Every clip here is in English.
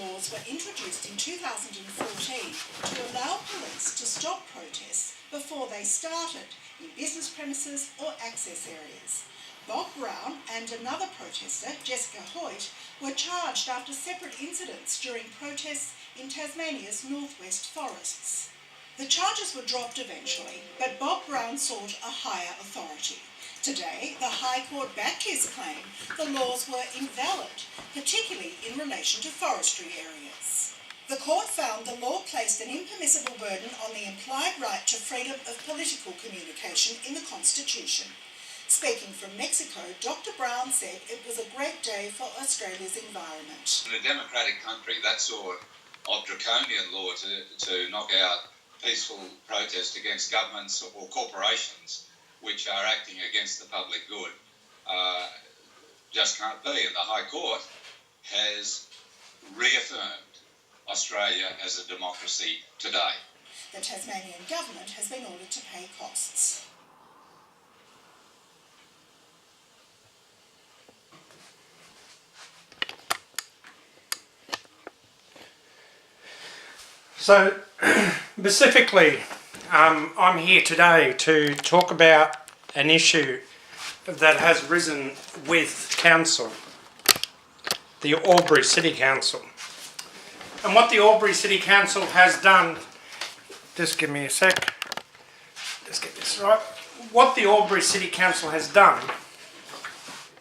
laws were introduced in 2014 to allow police to stop protests before they started in business premises or access areas. Bob Brown and another protester, Jessica Hoyt, were charged after separate incidents during protests in Tasmania's northwest forests. The charges were dropped eventually, but Bob Brown sought a higher authority. Today, the High Court backed his claim the laws were invalid, particularly in relation to forestry areas. The court found the law placed an impermissible burden on the implied right to freedom of political communication in the Constitution. Speaking from Mexico, Dr. Brown said it was a great day for Australia's environment. In a democratic country, that sort of draconian law to knock out peaceful protest against governments or corporations which are acting against the public good just can't be. And the High Court has reaffirmed Australia as a democracy today. The Tasmanian government has been ordered to pay costs. So, specifically, I'm here today to talk about an issue that has risen with Council, the Albury City Council. And what the Albury City Council has done, just give me a sec, just get this right. What the Albury City Council has done,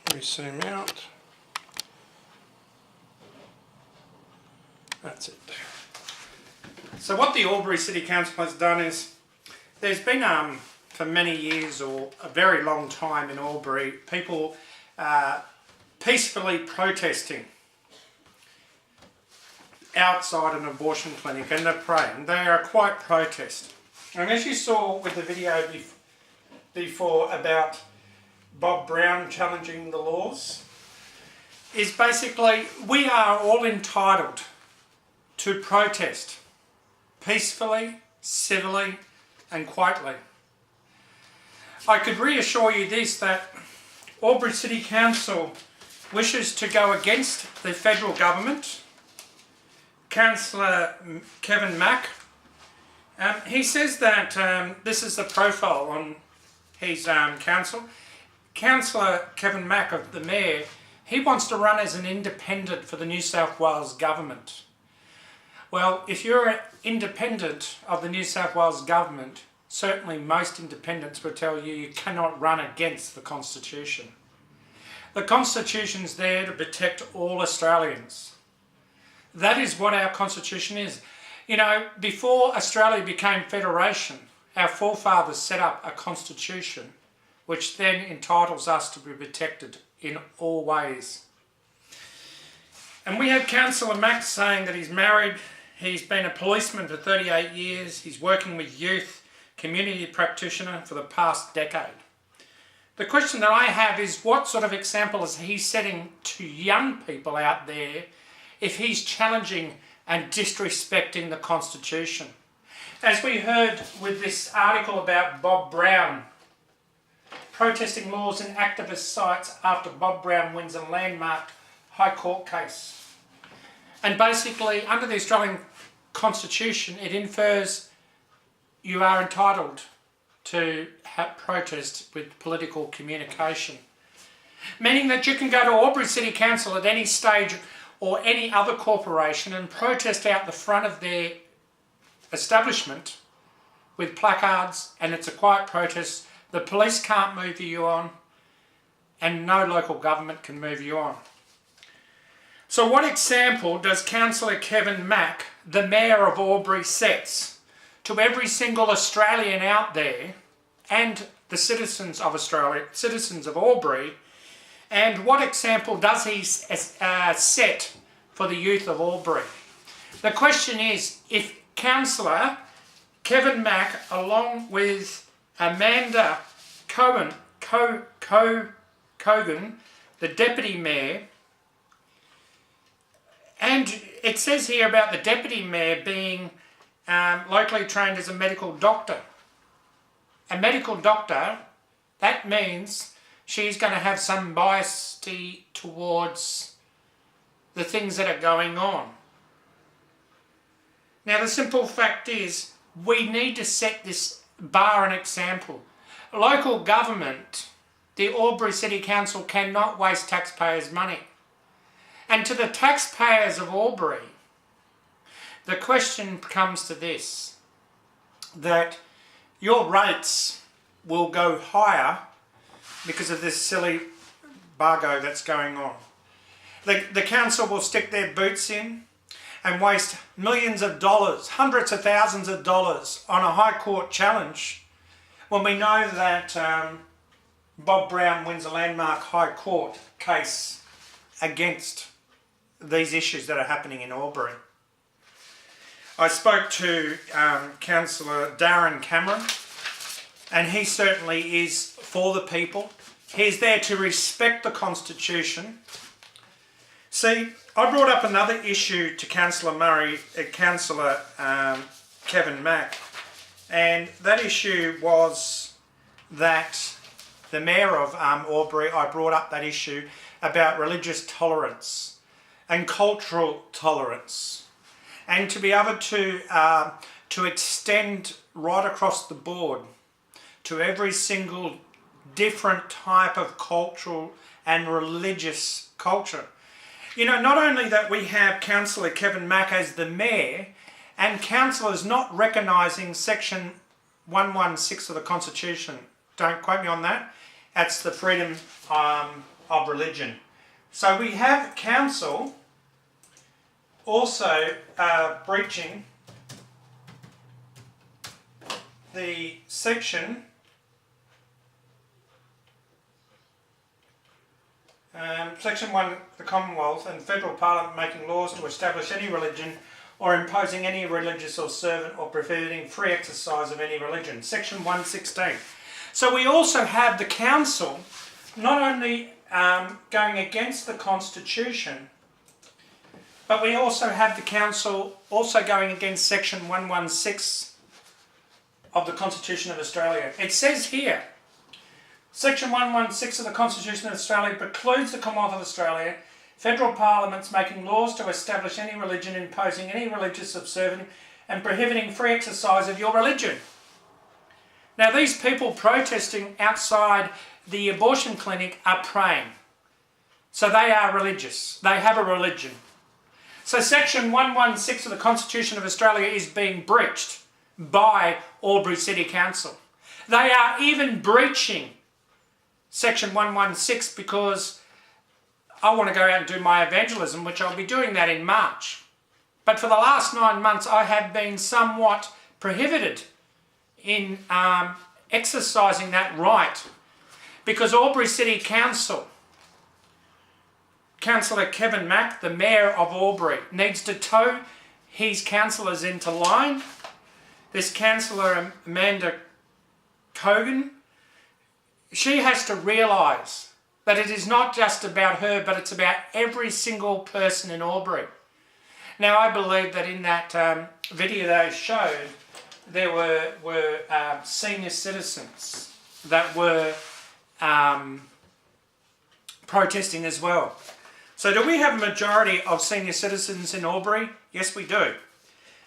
let me zoom out, that's it. So what the Albury City Council has done is, there's been for many years or a very long time in Albury, people peacefully protesting outside an abortion clinic, and they're praying. They are quite protest. And as you saw with the video before about Bob Brown challenging the laws, is basically we are all entitled to protest peacefully, civilly and quietly. I could reassure you this, that Albury City Council wishes to go against the federal government. Councillor Kevin Mack, he says that this is the profile on his council. Councillor Kevin Mack, of the Mayor, he wants to run as an independent for the New South Wales government. Well, if you're independent of the New South Wales government, certainly most independents will tell you you cannot run against the Constitution. The Constitution's there to protect all Australians. That is what our Constitution is. You know, before Australia became federation, our forefathers set up a Constitution which then entitles us to be protected in all ways. And we have Councillor Max saying that he's married, he's been a policeman for 38 years, he's working with youth, community practitioner for the past decade. The question that I have is, what sort of example is he setting to young people out there if he's challenging and disrespecting the Constitution? As we heard with this article about Bob Brown, protesting laws in activist sites after Bob Brown wins a landmark High Court case. And basically, under the Australian Constitution, it infers you are entitled to have protest with political communication. Meaning that you can go to Albury City Council at any stage or any other corporation and protest out the front of their establishment with placards, and it's a quiet protest. The police can't move you on, and no local government can move you on. So what example does Councillor Kevin Mack, the Mayor of Albury, sets to every single Australian out there and the citizens of Australia, citizens of Albury, and what example does he set for the youth of Albury? The question is, if Councillor Kevin Mack, along with Amanda Cogan, the Deputy Mayor, and it says here about the Deputy Mayor being locally trained as a medical doctor. A medical doctor, that means she's going to have some bias towards the things that are going on. Now the simple fact is, we need to set this bar an example. Local government, the Albury City Council, cannot waste taxpayers' money. And to the taxpayers of Albury, the question comes to this, that your rates will go higher because of this silly bargo that's going on. The council will stick their boots in and waste millions of dollars, hundreds of thousands of dollars on a High Court challenge when we know that Bob Brown wins a landmark High Court case against these issues that are happening in Albury. I spoke to Councillor Darren Cameron, and he certainly is for the people. He's there to respect the Constitution. See, I brought up another issue to Councillor Kevin Mack, and that issue was that the Mayor of Albury, I brought up that issue about religious tolerance and cultural tolerance, and to be able to extend right across the board to every single different type of cultural and religious culture. You know, not only that we have Councillor Kevin Mack as the Mayor, and councillors not recognising Section 116 of the Constitution. Don't quote me on that. That's the freedom of religion. So we have council also breaching the section Section 1, the Commonwealth and Federal Parliament making laws to establish any religion or imposing any religious observance or prohibiting free exercise of any religion. Section 116. So we also have the council not only going against the Constitution, but we also have the council also going against Section 116 of the Constitution of Australia. It says here, Section 116 of the Constitution of Australia precludes the Commonwealth of Australia, federal parliaments making laws to establish any religion, imposing any religious observance and prohibiting free exercise of your religion. Now these people protesting outside the abortion clinic are praying. So they are religious. They have a religion. So Section 116 of the Constitution of Australia is being breached by Albury City Council. They are even breaching Section 116 because I want to go out and do my evangelism, which I'll be doing that in March. But for the last 9 months, I have been somewhat prohibited in exercising that right because Albury City Council, Councillor Kevin Mack, the Mayor of Albury, needs to toe his councillors into line. This Councillor Amanda Cogan, she has to realise that it is not just about her, but it's about every single person in Albury. Now, I believe that in that video they showed, there were senior citizens that were protesting as well. So do we have a majority of senior citizens in Albury? Yes, we do.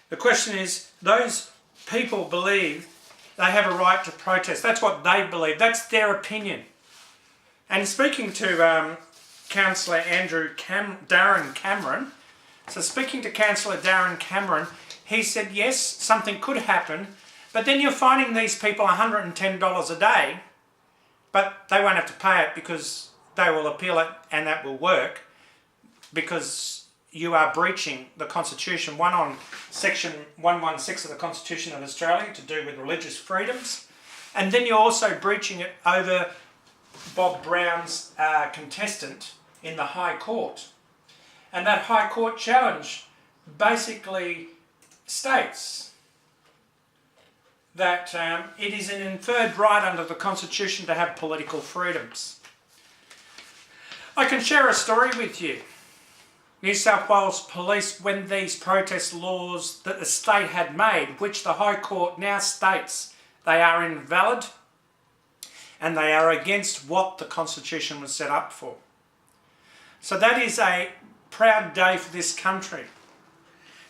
The question is, those people believe they have a right to protest. That's what they believe. That's their opinion. And speaking to Councillor Darren Cameron, so speaking to Councillor Darren Cameron, he said, yes, something could happen, but then you're finding these people $110 a day, but they won't have to pay it because they will appeal it and that will work because you are breaching the Constitution. One on Section 116 of the Constitution of Australia to do with religious freedoms, and then you're also breaching it over Bob Brown's contestant in the High Court. And that High Court challenge basically states that it is an inferred right under the Constitution to have political freedoms. I can share a story with you. New South Wales Police, when these protest laws that the state had made, which the High Court now states they are invalid and they are against what the Constitution was set up for. So that is a proud day for this country.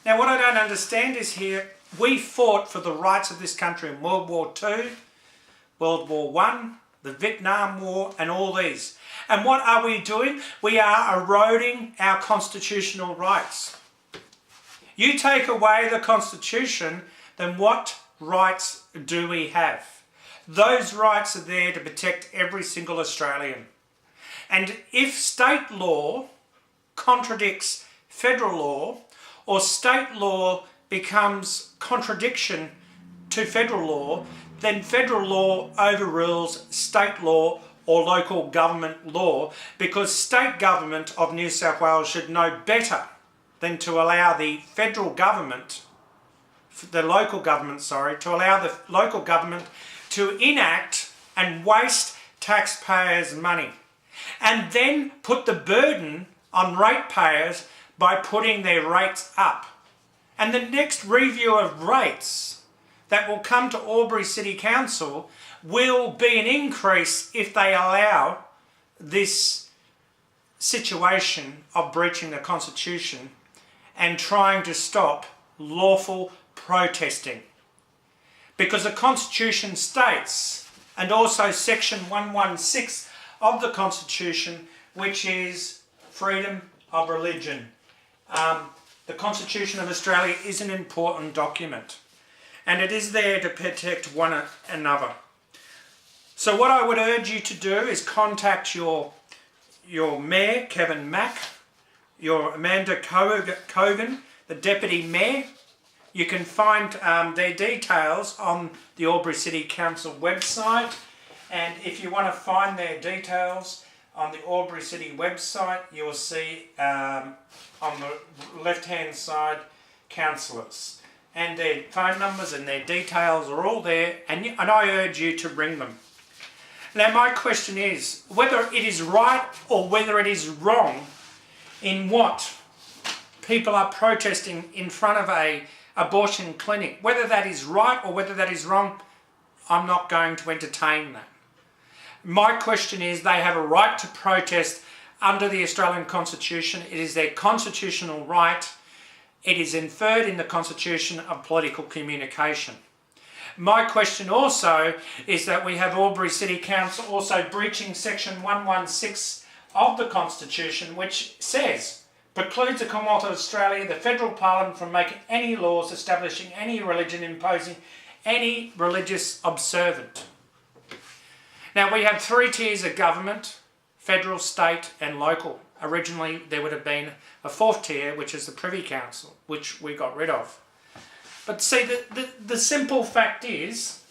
Now, what I don't understand is here, we fought for the rights of this country in World War II, World War One, the Vietnam War, and all these. And what are we doing? We are eroding our constitutional rights. You take away the Constitution, then what rights do we have? Those rights are there to protect every single Australian. And if state law contradicts federal law, or state law becomes contradiction to federal law, then federal law overrules state law or local government law, because state government of New South Wales should know better than to allow the federal government, to allow the local government to enact and waste taxpayers' money, and then put the burden on ratepayers by putting their rates up. And the next review of rates that will come to Albury City Council will be an increase if they allow this situation of breaching the Constitution and trying to stop lawful protesting. Because the Constitution states, and also Section 116 of the Constitution, which is freedom of religion. The Constitution of Australia is an important document, and it is there to protect one another. So what I would urge you to do is contact your Mayor, Kevin Mack, your Amanda Cogan, the Deputy Mayor. You can find their details on the Albury City Council website, and if you want to find their details on the Albury City website, you will see on the left-hand side councillors, and their phone numbers and their details are all there, and I urge you to ring them. Now, my question is whether it is right or whether it is wrong in what people are protesting in front of a abortion clinic. Whether that is right or whether that is wrong, I'm not going to entertain that. My question is, they have a right to protest under the Australian Constitution. It is their constitutional right. It is inferred in the Constitution of political communication. My question also is that we have Albury City Council also breaching Section 116 of the Constitution, which says, precludes the Commonwealth of Australia, the Federal Parliament, from making any laws establishing any religion, imposing any religious observance. Now, we have three tiers of government: federal, state and local. Originally, there would have been a fourth tier, which is the Privy Council, which we got rid of. But see, the simple fact is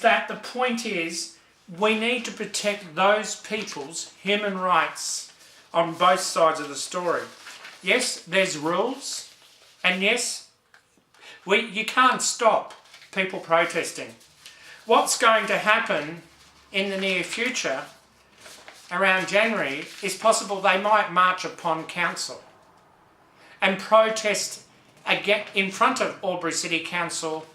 that the point is we need to protect those people's human rights on both sides of the story. Yes, there's rules, and yes, you can't stop people protesting. What's going to happen in the near future, around January, is possible they might march upon council and protest again in front of Albury City Council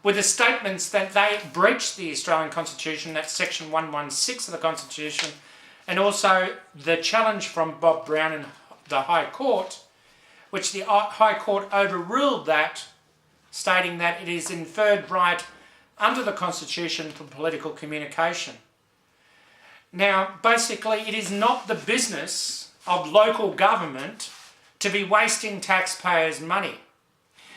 with the statements that they breached the Australian Constitution, that's Section 116 of the Constitution, and also the challenge from Bob Brown in the High Court, which the High Court overruled that, stating that it is inferred right under the Constitution for political communication. Now, basically, it is not the business of local government to be wasting taxpayers' money.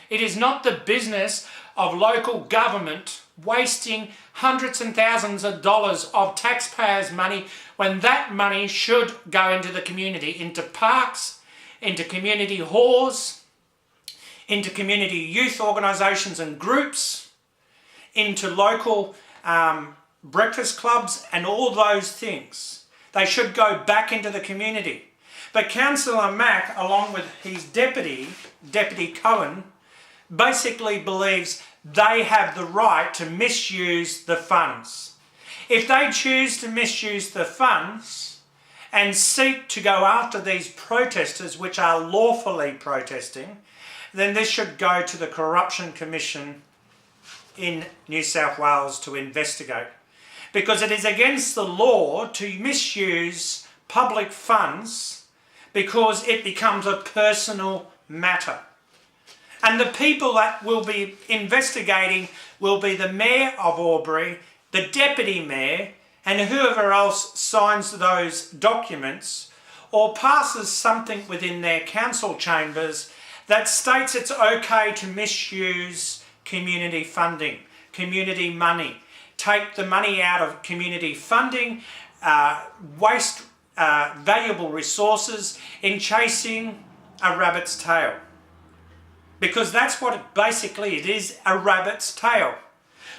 It is not the business of local government wasting hundreds and thousands of dollars of taxpayers' money when that money should go into the community, into parks, into community halls, into community youth organisations and groups, into local breakfast clubs and all those things. They should go back into the community. But Councillor Mack, along with his Deputy Cohen, basically believes they have the right to misuse the funds. If they choose to misuse the funds and seek to go after these protesters, which are lawfully protesting, then this should go to the Corruption Commission in New South Wales to investigate. Because it is against the law to misuse public funds because it becomes a personal matter. And the people that will be investigating will be the Mayor of Albury, the Deputy Mayor, and whoever else signs those documents or passes something within their council chambers that states it's okay to misuse community funding, community money, take the money out of community funding, waste valuable resources in chasing a rabbit's tail. Because that's what it is, a rabbit's tail.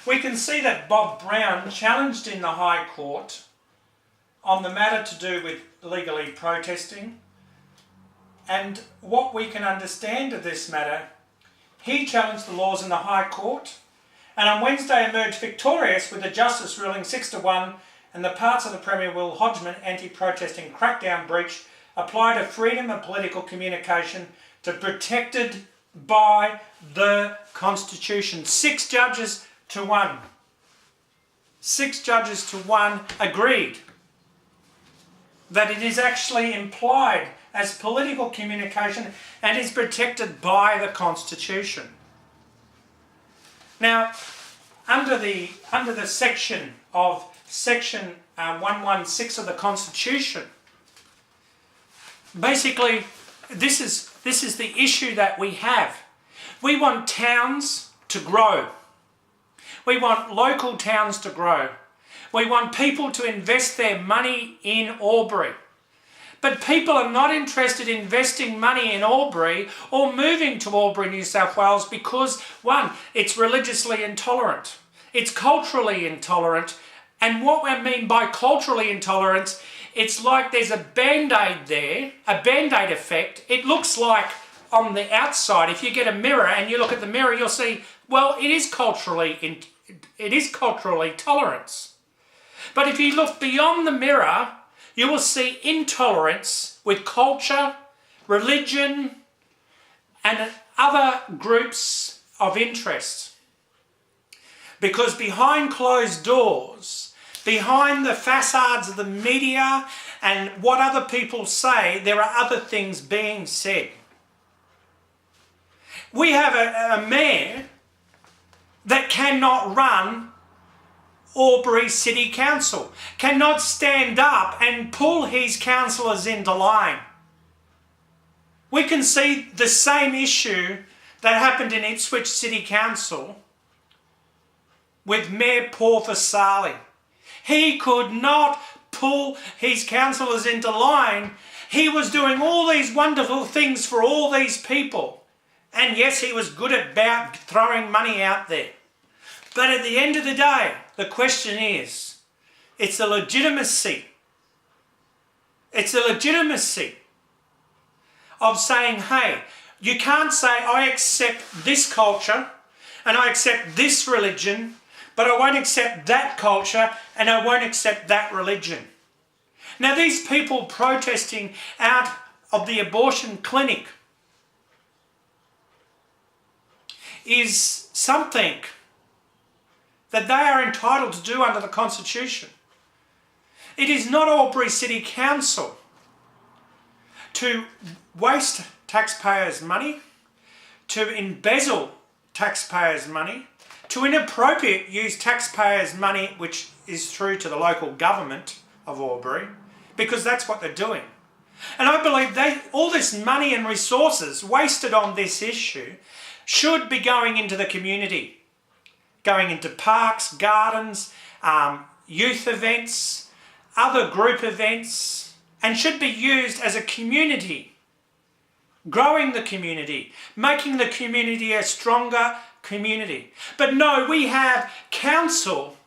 We can see that Bob Brown challenged in the High Court on the matter to do with legally protesting. And what we can understand of this matter, he challenged the laws in the High Court, and on Wednesday emerged victorious with the Justice ruling 6-1, and the parts of the Premier Will Hodgman anti-protesting crackdown breach apply to freedom of political communication to protected by the Constitution. 6 judges to 1. 6 judges to 1 agreed that it is actually implied as political communication and is protected by the Constitution. Now, under the section 116 of the Constitution, basically this is the issue that we have. We want towns to grow. We want local towns to grow. We want people to invest their money in Albury. But people are not interested in investing money in Albury or moving to Albury, New South Wales because, one, it's religiously intolerant. It's culturally intolerant. And what I mean by culturally intolerant, it's like there's a Band-Aid there, a Band-Aid effect. It looks like on the outside, if you get a mirror and you look at the mirror, you'll see, well, it is culturally tolerance. But if you look beyond the mirror, you will see intolerance with culture, religion, and other groups of interest. Because behind closed doors, behind the facades of the media and what other people say, there are other things being said. We have a mayor that cannot run Albury City Council, cannot stand up and pull his councillors into line. We can see the same issue that happened in Ipswich City Council with Mayor Paul Vasali. He could not pull his councillors into line. He was doing all these wonderful things for all these people. And yes, he was good at throwing money out there. But at the end of the day, the question is, it's the legitimacy. It's the legitimacy of saying, hey, you can't say, I accept this culture and I accept this religion, but I won't accept that culture and I won't accept that religion. Now, these people protesting out of the abortion clinic is something that they are entitled to do under the Constitution. It is not Albury City Council to waste taxpayers' money, to embezzle taxpayers' money, to inappropriate use taxpayers' money, which is through to the local government of Albury, because that's what they're doing. And I believe all this money and resources wasted on this issue should be going into the community, going into parks, gardens, youth events, other group events, and should be used as a community, growing the community, making the community a stronger community. But no, we have council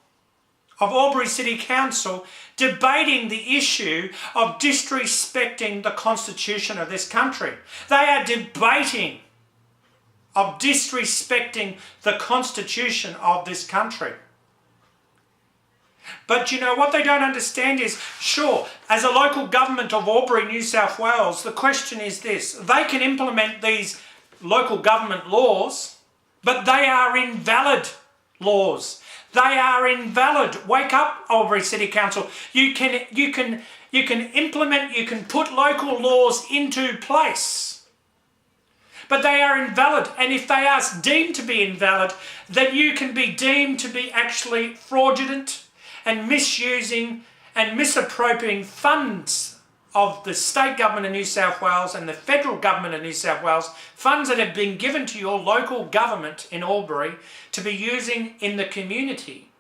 of Albury City Council debating the issue of disrespecting the Constitution of this country. They are debating of disrespecting the Constitution of this country. But you know, what they don't understand is, sure, as a local government of Albury, New South Wales, the question is this: they can implement these local government laws, but they are invalid laws. They are invalid. Wake up, Albury City Council. You can implement, you can put local laws into place. but they are invalid. And if they are deemed to be invalid, then you can be deemed to be actually fraudulent and misusing and misappropriating funds of the state government of New South Wales and the federal government of New South Wales, funds that have been given to your local government in Albury to be using in the community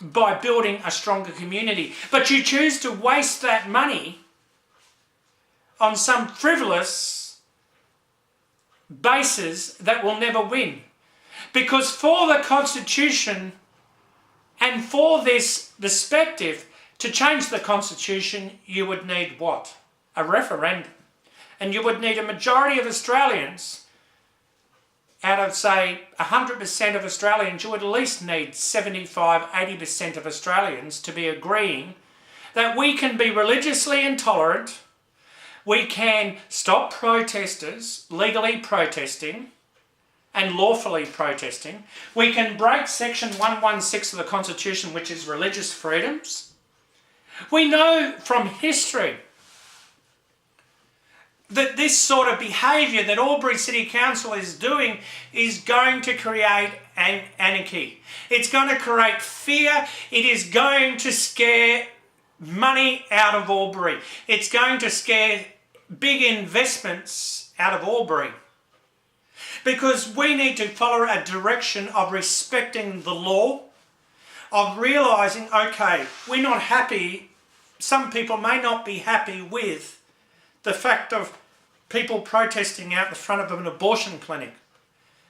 by building a stronger community. But you choose to waste that money on some frivolous basis that will never win. Because for the Constitution and for this perspective, to change the Constitution, you would need what? A referendum. And you would need a majority of Australians, out of say 100% of Australians, you would at least need 75-80% of Australians to be agreeing that we can be religiously intolerant, we can stop protesters legally protesting and lawfully protesting, we can break section 116 of the Constitution, which is religious freedoms. We know from history that this sort of behaviour that Albury City Council is doing is going to create anarchy. It's going to create fear. It is going to scare money out of Albury. It's going to scare big investments out of Albury. Because we need to follow a direction of respecting the law, of realising, okay, we're not happy, some people may not be happy with the fact of people protesting out the front of an abortion clinic.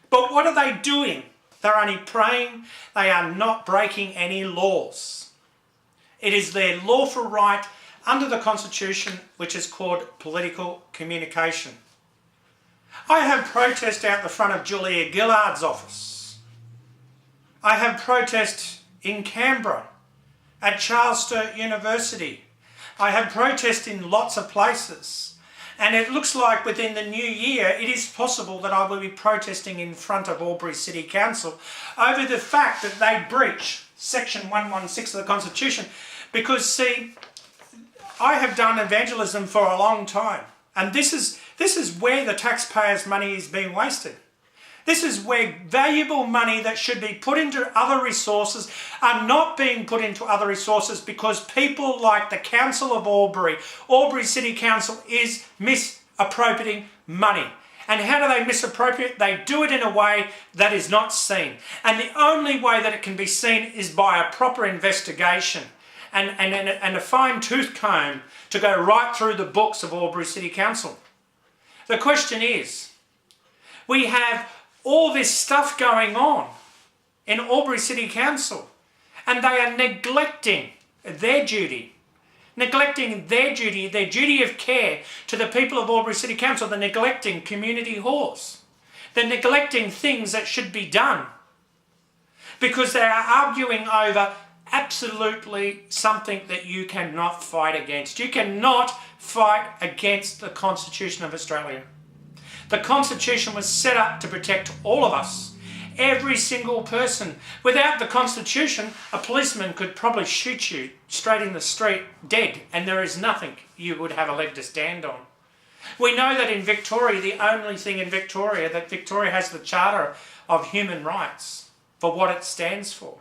But what are they doing? They're only praying. They are not breaking any laws. It is their lawful right under the Constitution, which is called political communication. I have protest out the front of Julia Gillard's office. I have protest in Canberra, at Charles Sturt University. I have protest in lots of places. And it looks like within the new year, it is possible that I will be protesting in front of Albury City Council over the fact that they breach section 116 of the Constitution. Because, see, I have done evangelism for a long time. And this is where the taxpayers' money is being wasted. This is where valuable money that should be put into other resources are not being put into other resources because people like the Council of Albury, Albury City Council, is misappropriating money. And how do they misappropriate? They do it in a way that is not seen. And the only way that it can be seen is by a proper investigation and a fine-tooth comb to go right through the books of Albury City Council. The question is, we have all this stuff going on in Albury City Council and they are neglecting their duty. Neglecting their duty of care to the people of Albury City Council. They're neglecting community halls. They're neglecting things that should be done because they are arguing over absolutely something that you cannot fight against. You cannot fight against the Constitution of Australia. The Constitution was set up to protect all of us, every single person. Without the Constitution, a policeman could probably shoot you straight in the street, dead, and there is nothing you would have a leg to stand on. We know that in Victoria, the only thing in Victoria, that Victoria has the Charter of Human Rights for what it stands for.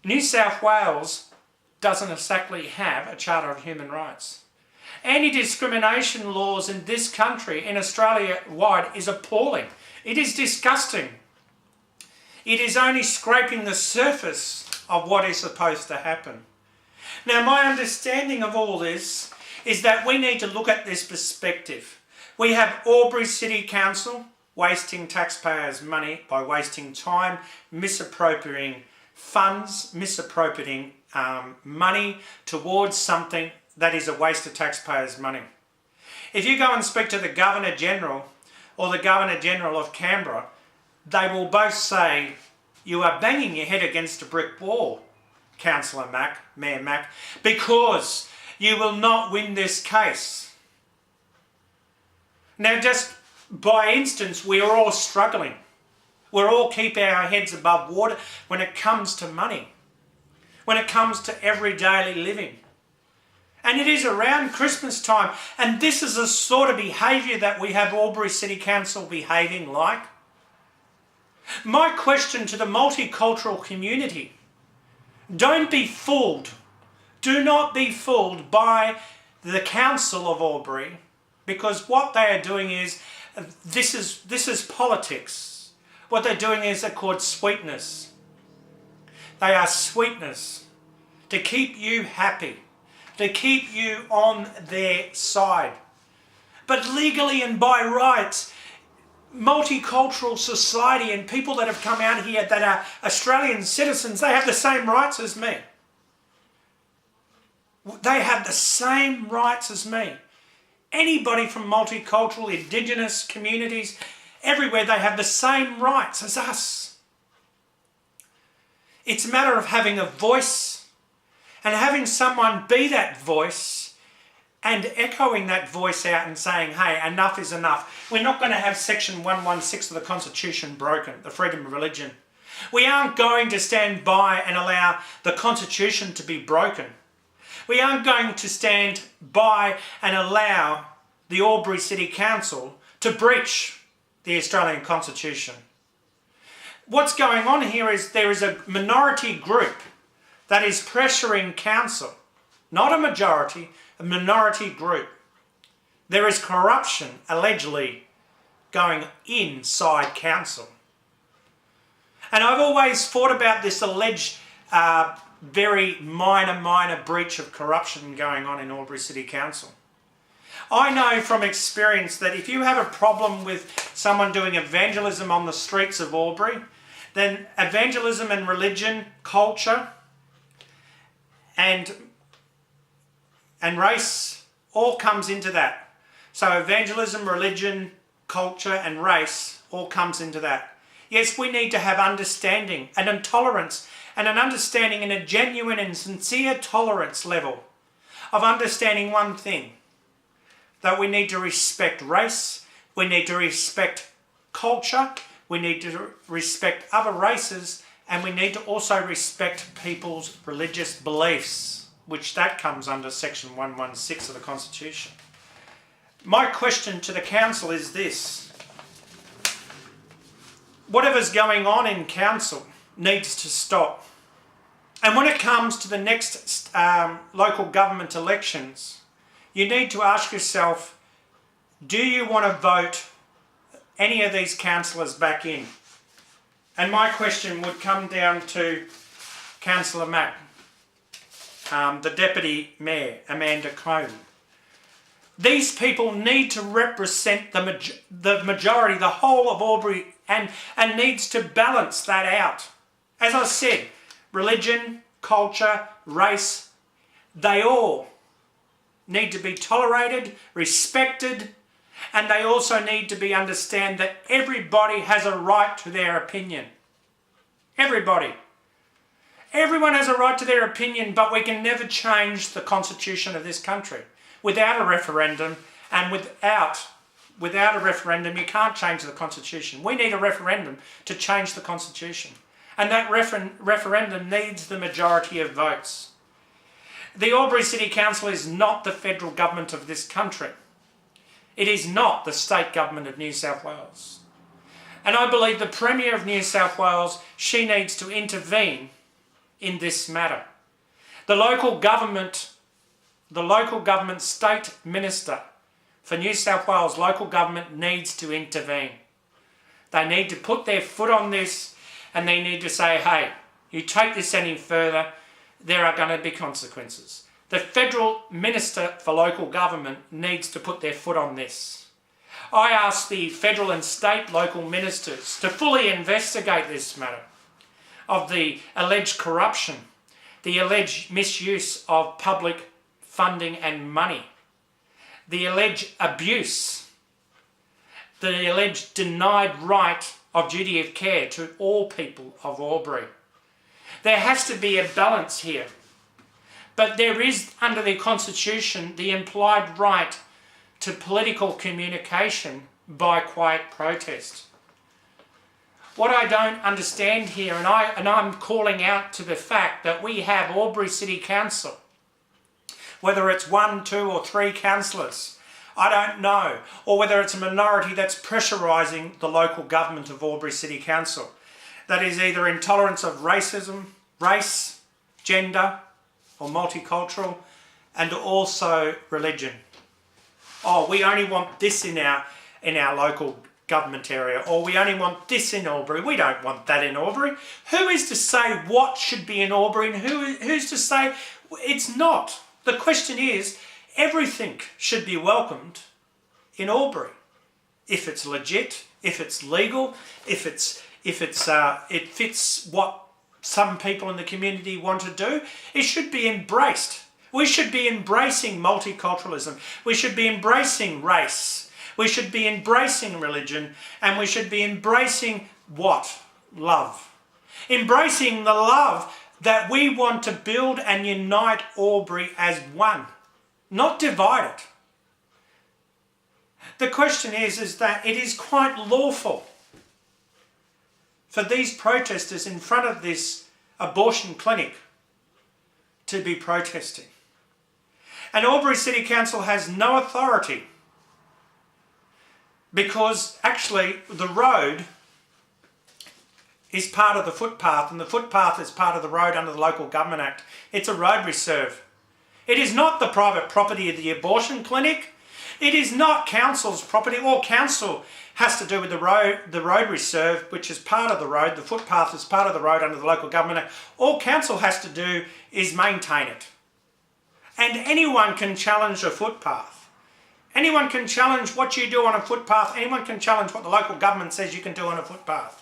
New South Wales doesn't exactly have a Charter of Human Rights. Anti-discrimination laws in this country, in Australia-wide, is appalling. It is disgusting. It is only scraping the surface of what is supposed to happen. Now, my understanding of all this is that we need to look at this perspective. We have Albury City Council wasting taxpayers' money by wasting time, misappropriating funds, misappropriating money towards something that is a waste of taxpayers' money. If you go and speak to the Governor-General or the Governor-General of Canberra, they will both say, you are banging your head against a brick wall, Councillor Mack, Mayor Mack, because you will not win this case. Now, just by instance, we are all struggling. We're all keeping our heads above water when it comes to money, when it comes to everyday living. And it is around Christmas time. And this is the sort of behaviour that we have Albury City Council behaving like. My question to the multicultural community, don't be fooled. Do not be fooled by the Council of Albury, because what they are doing is, this is politics. What they're doing is they're called sweetness. They are sweetness to keep you happy, to keep you on their side. But legally and by rights, multicultural society and people that have come out here that are Australian citizens, they have the same rights as me. They have the same rights as me. Anybody from multicultural, indigenous communities, everywhere, they have the same rights as us. It's a matter of having a voice and having someone be that voice and echoing that voice out and saying, hey, enough is enough. We're not going to have section 116 of the Constitution broken, the freedom of religion. We aren't going to stand by and allow the Constitution to be broken. We aren't going to stand by and allow the Albury City Council to breach the Australian Constitution. What's going on here is there is a minority group that is pressuring council, not a majority, a minority group. There is corruption allegedly going inside council. And I've always thought about this alleged very minor breach of corruption going on in Albury City Council. I know from experience that if you have a problem with someone doing evangelism on the streets of Albury, then evangelism and religion, culture and race all comes into that. So evangelism, religion, culture and race all comes into that. Yes, we need to have understanding and intolerance and an understanding and a genuine and sincere tolerance level of understanding one thing, that we need to respect race, we need to respect culture, we need to respect other races, and we need to also respect people's religious beliefs, which that comes under section 116 of the Constitution. My question to the council is this: whatever's going on in council needs to stop. And when it comes to the next local government elections, you need to ask yourself, do you want to vote any of these councillors back in? And my question would come down to Councillor Mack, the Deputy Mayor, Amanda Cohn. These people need to represent the majority, the whole of Albury, and needs to balance that out. As I said, religion, culture, race, they all need to be tolerated, respected, and they also need to understand that everybody has a right to their opinion. Everybody. Everyone has a right to their opinion, but we can never change the Constitution of this country. Without a referendum, and without a referendum, you can't change the Constitution. We need a referendum to change the Constitution. And that referendum needs the majority of votes. The Albury City Council is not the federal government of this country. It is not the state government of New South Wales. And I believe the Premier of New South Wales, she needs to intervene in this matter. The local government state minister for New South Wales local government needs to intervene. They need to put their foot on this, and they need to say, hey, you take this any further, there are going to be consequences. The federal minister for local government needs to put their foot on this. I ask the federal and state local ministers to fully investigate this matter of the alleged corruption, the alleged misuse of public funding and money, the alleged abuse, the alleged denied right of duty of care to all people of Albury. There has to be a balance here. But there is, under the Constitution, the implied right to political communication by quiet protest. What I don't understand here, and I'm calling out to the fact that we have Albury City Council, whether it's 1, 2 or 3 councillors. I don't know. Or whether it's a minority that's pressurising the local government of Albury City Council. That is either intolerance of racism, race, gender or multicultural, and also religion. Oh, we only want this in our local government area, or we only want this in Albury. We don't want that in Albury. Who is to say what should be in Albury and who's to say it's not? The question is, everything should be welcomed in Albury. If it's legit, if it's legal, if it fits what some people in the community want to do, it should be embraced. We should be embracing multiculturalism. We should be embracing race. We should be embracing religion, and we should be embracing what? Love. Embracing the love that we want to build and unite Albury as one, not divide it. The question is that it is quite lawful for these protesters in front of this abortion clinic to be protesting. And Albury City Council has no authority, because actually the road is part of the footpath, and the footpath is part of the road under the Local Government Act. It's a road reserve. It is not the private property of the abortion clinic. It is not council's property. All council has to do with the road reserve, which is part of the road. The footpath is part of the road under the Local Government Act. All council has to do is maintain it. And anyone can challenge a footpath. Anyone can challenge what you do on a footpath. Anyone can challenge what the local government says you can do on a footpath.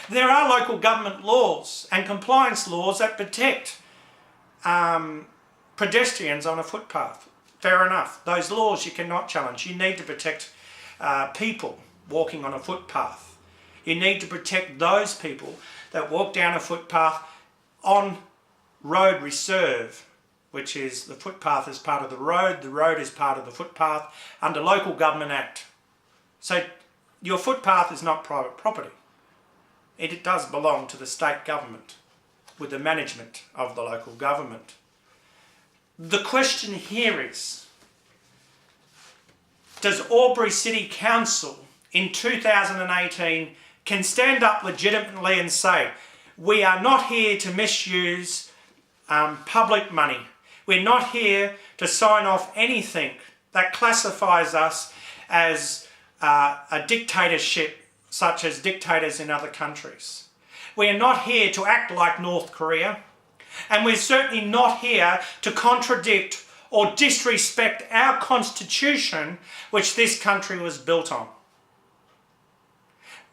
There are local government laws and compliance laws that protect pedestrians on a footpath. Fair enough. Those laws you cannot challenge. You need to protect people walking on a footpath. You need to protect those people that walk down a footpath on road reserve, which is the footpath is part of the road is part of the footpath under Local Government Act. So your footpath is not private property. It does belong to the state government with the management of the local government. The question here is, does Albury City Council in 2018 can stand up legitimately and say, we are not here to misuse public money. We're not here to sign off anything that classifies us as a dictatorship, such as dictators in other countries. We are not here to act like North Korea, and we're certainly not here to contradict or disrespect our constitution, which this country was built on.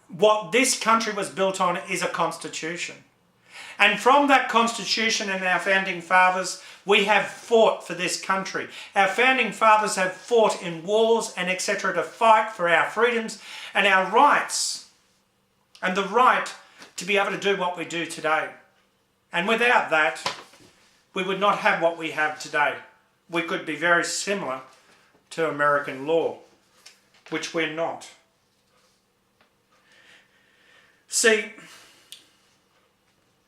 What this country was built on is a constitution. And from that constitution and our founding fathers, we have fought for this country. Our founding fathers have fought in wars and etc. to fight for our freedoms and our rights, and the right to be able to do what we do today. And without that, we would not have what we have today. We could be very similar to American law, which we're not. See,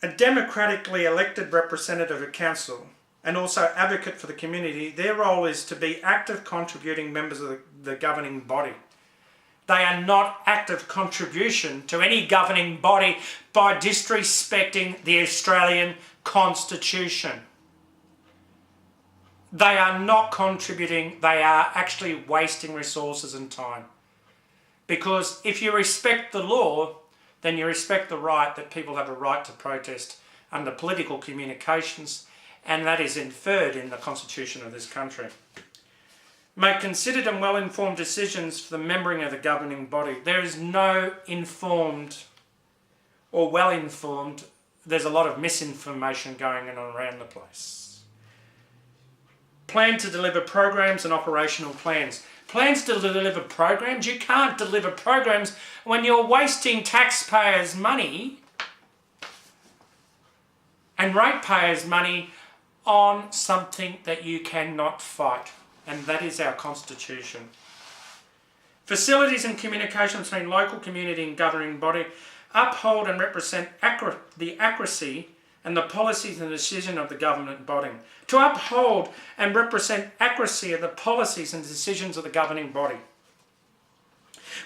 a democratically elected representative of council and also advocate for the community, their role is to be active contributing members of the governing body. They are not active contribution to any governing body by disrespecting the Australian Constitution. They are not contributing, they are actually wasting resources and time. Because if you respect the law, then you respect the right that people have a right to protest under political communications, and that is inferred in the Constitution of this country. Make considered and well-informed decisions for the membering of the governing body. There is no informed or well-informed, there's a lot of misinformation going on around the place. Plan to deliver programs and operational plans. Plans to deliver programs? You can't deliver programs when you're wasting taxpayers' money and ratepayers' money on something that you cannot fight, and that is our Constitution. Facilities and communication between local community and governing body uphold and represent the accuracy and the policies and decision of the government body, to uphold and represent accuracy of the policies and decisions of the governing body,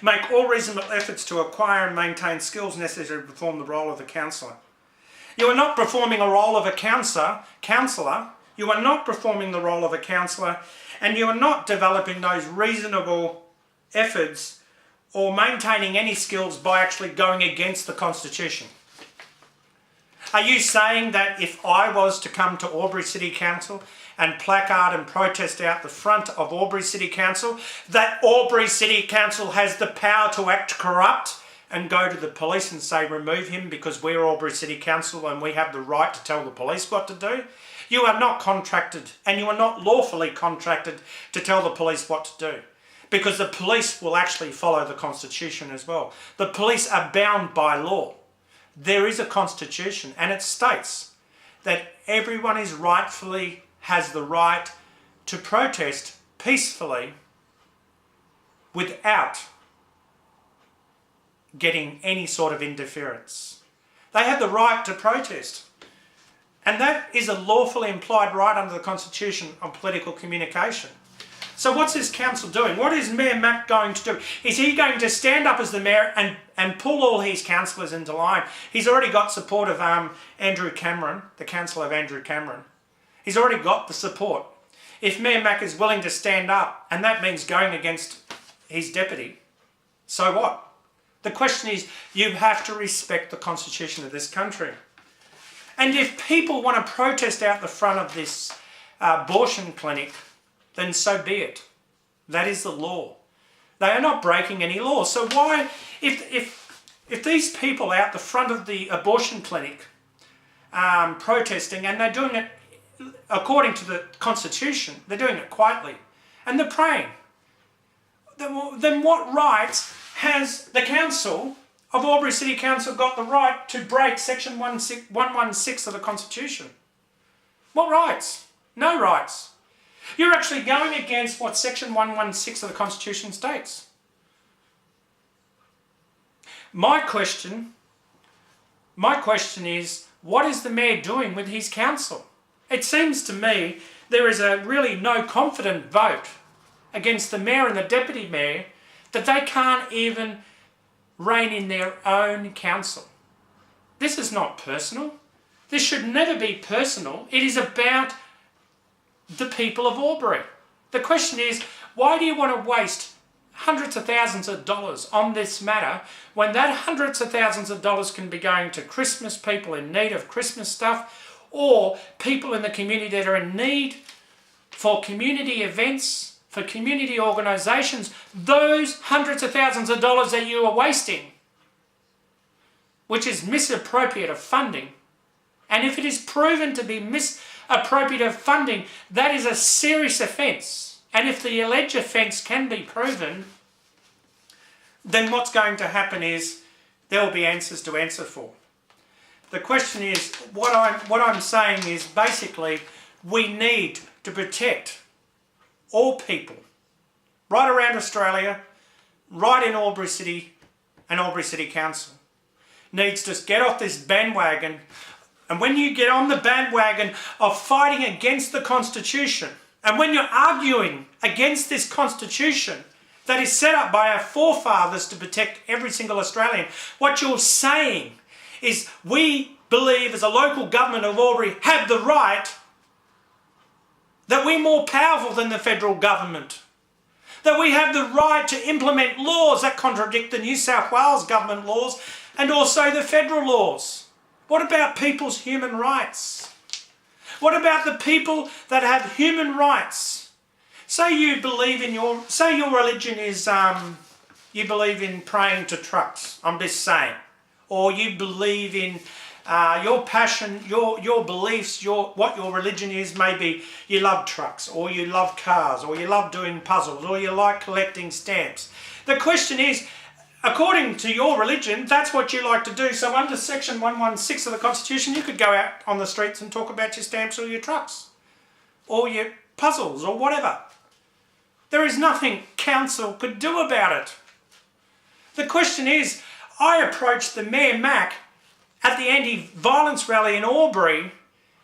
make all reasonable efforts to acquire and maintain skills necessary to perform the role of a counsellor. You are not performing a role of a counsellor. You are not performing the role of a counsellor, and you are not developing those reasonable efforts or maintaining any skills by actually going against the Constitution. Are you saying that if I was to come to Albury City Council and placard and protest out the front of Albury City Council, that Albury City Council has the power to act corrupt and go to the police and say remove him because we're Albury City Council and we have the right to tell the police what to do? You are not contracted, and you are not lawfully contracted to tell the police what to do, because the police will actually follow the Constitution as well. The police are bound by law. There is a Constitution, and it states that everyone has the right to protest peacefully without getting any sort of interference. They have the right to protest. And that is a lawfully implied right under the Constitution on political communication. So what's this council doing? What is Mayor Mack going to do? Is he going to stand up as the mayor and pull all his councillors into line? He's already got support of Andrew Cameron, the councillor of Andrew Cameron. He's already got the support. If Mayor Mack is willing to stand up, and that means going against his deputy, so what? The question is, you have to respect the Constitution of this country. And if people want to protest out the front of this abortion clinic, then so be it. That is the law. They are not breaking any law. So why, if these people out the front of the abortion clinic protesting, and they're doing it according to the Constitution, they're doing it quietly, and they're praying, then what rights has the council of Albury City Council got the right to break section 116 of the Constitution? What rights? No rights. You're actually going against what section 116 of the Constitution states. My question is, what is the mayor doing with his council? It seems to me there is a really no confident vote against the mayor and the deputy mayor that they can't even rein in their own council. This is not personal. This should never be personal. It is about the people of Albury. The question is, why do you want to waste hundreds of thousands of dollars on this matter when that hundreds of thousands of dollars can be going to Christmas, people in need of Christmas stuff, or people in the community that are in need for community events, for community organisations? Those hundreds of thousands of dollars that you are wasting, which is misappropriative funding, and if it is proven to be misappropriative funding, that is a serious offence. And if the alleged offence can be proven, then what's going to happen is there will be answers to answer for. The question is, what I'm saying is basically we need to protect all people right around Australia, right in Albury City, and Albury City Council needs to get off this bandwagon. And when you get on the bandwagon of fighting against the Constitution, and when you're arguing against this Constitution that is set up by our forefathers to protect every single Australian, what you're saying is we believe as a local government of Albury have the right, that we're more powerful than the federal government, that we have the right to implement laws that contradict the New South Wales government laws and also the federal laws. What about people's human rights? What about the people that have human rights? Say you believe in your religion is, you believe in praying to trucks, I'm just saying. Or you believe in your passion, your beliefs, what your religion is. Maybe you love trucks, or you love cars, or you love doing puzzles, or you like collecting stamps. The question is, according to your religion, that's what you like to do. So under section 116 of the Constitution, you could go out on the streets and talk about your stamps or your trucks, or your puzzles, or whatever. There is nothing council could do about it. The question is, I approached the Mayor Mack at the anti-violence rally in Albury,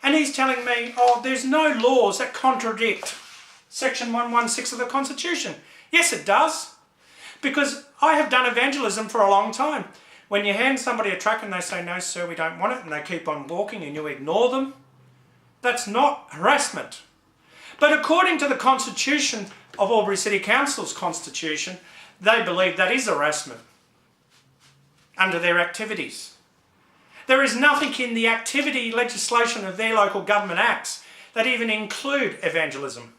and he's telling me, oh, there's no laws that contradict Section 116 of the Constitution. Yes, it does. Because I have done evangelism for a long time. When you hand somebody a tract and they say, no, sir, we don't want it, and they keep on walking and you ignore them, that's not harassment. But according to the Constitution of Albury City Council's Constitution, they believe that is harassment under their activities. There is nothing in the activity legislation of their local government acts that even include evangelism.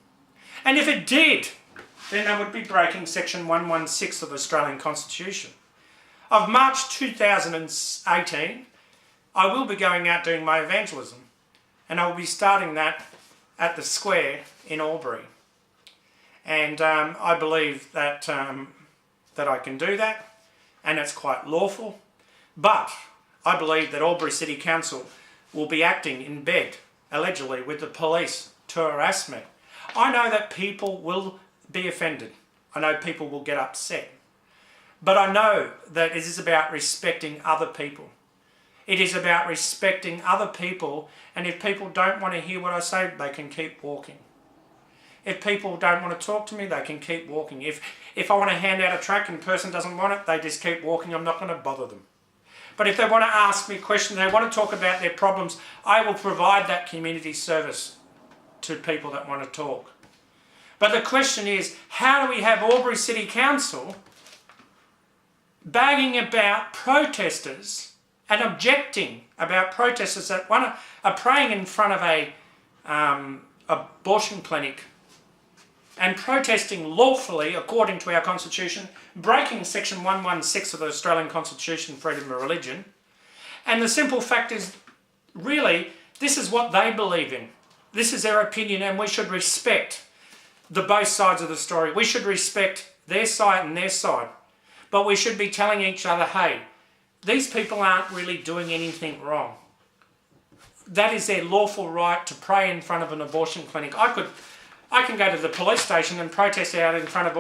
And if it did, then they would be breaking Section 116 of the Australian Constitution. Of March 2018, I will be going out doing my evangelism, and I will be starting that at the square in Albury. And I believe that, that I can do that, and it's quite lawful. But I believe that Albury City Council will be acting in bed, allegedly, with the police to harass me. I know that people will be offended. I know people will get upset. But I know that it is about respecting other people. It is about respecting other people, and if people don't want to hear what I say, they can keep walking. If people don't want to talk to me, they can keep walking. If I want to hand out a tract and the person doesn't want it, they just keep walking. I'm not going to bother them. But if they want to ask me questions, they want to talk about their problems, I will provide that community service to people that want to talk. But the question is, how do we have Albury City Council bagging about protesters and objecting about protesters that are praying in front of a abortion clinic and protesting lawfully according to our Constitution, breaking Section 116 of the Australian Constitution, freedom of religion. And the simple fact is, really, this is what they believe in. This is their opinion, and we should respect the both sides of the story. We should respect their side and their side. But we should be telling each other, hey, these people aren't really doing anything wrong. That is their lawful right to pray in front of an abortion clinic. I can go to the police station and protest out in front of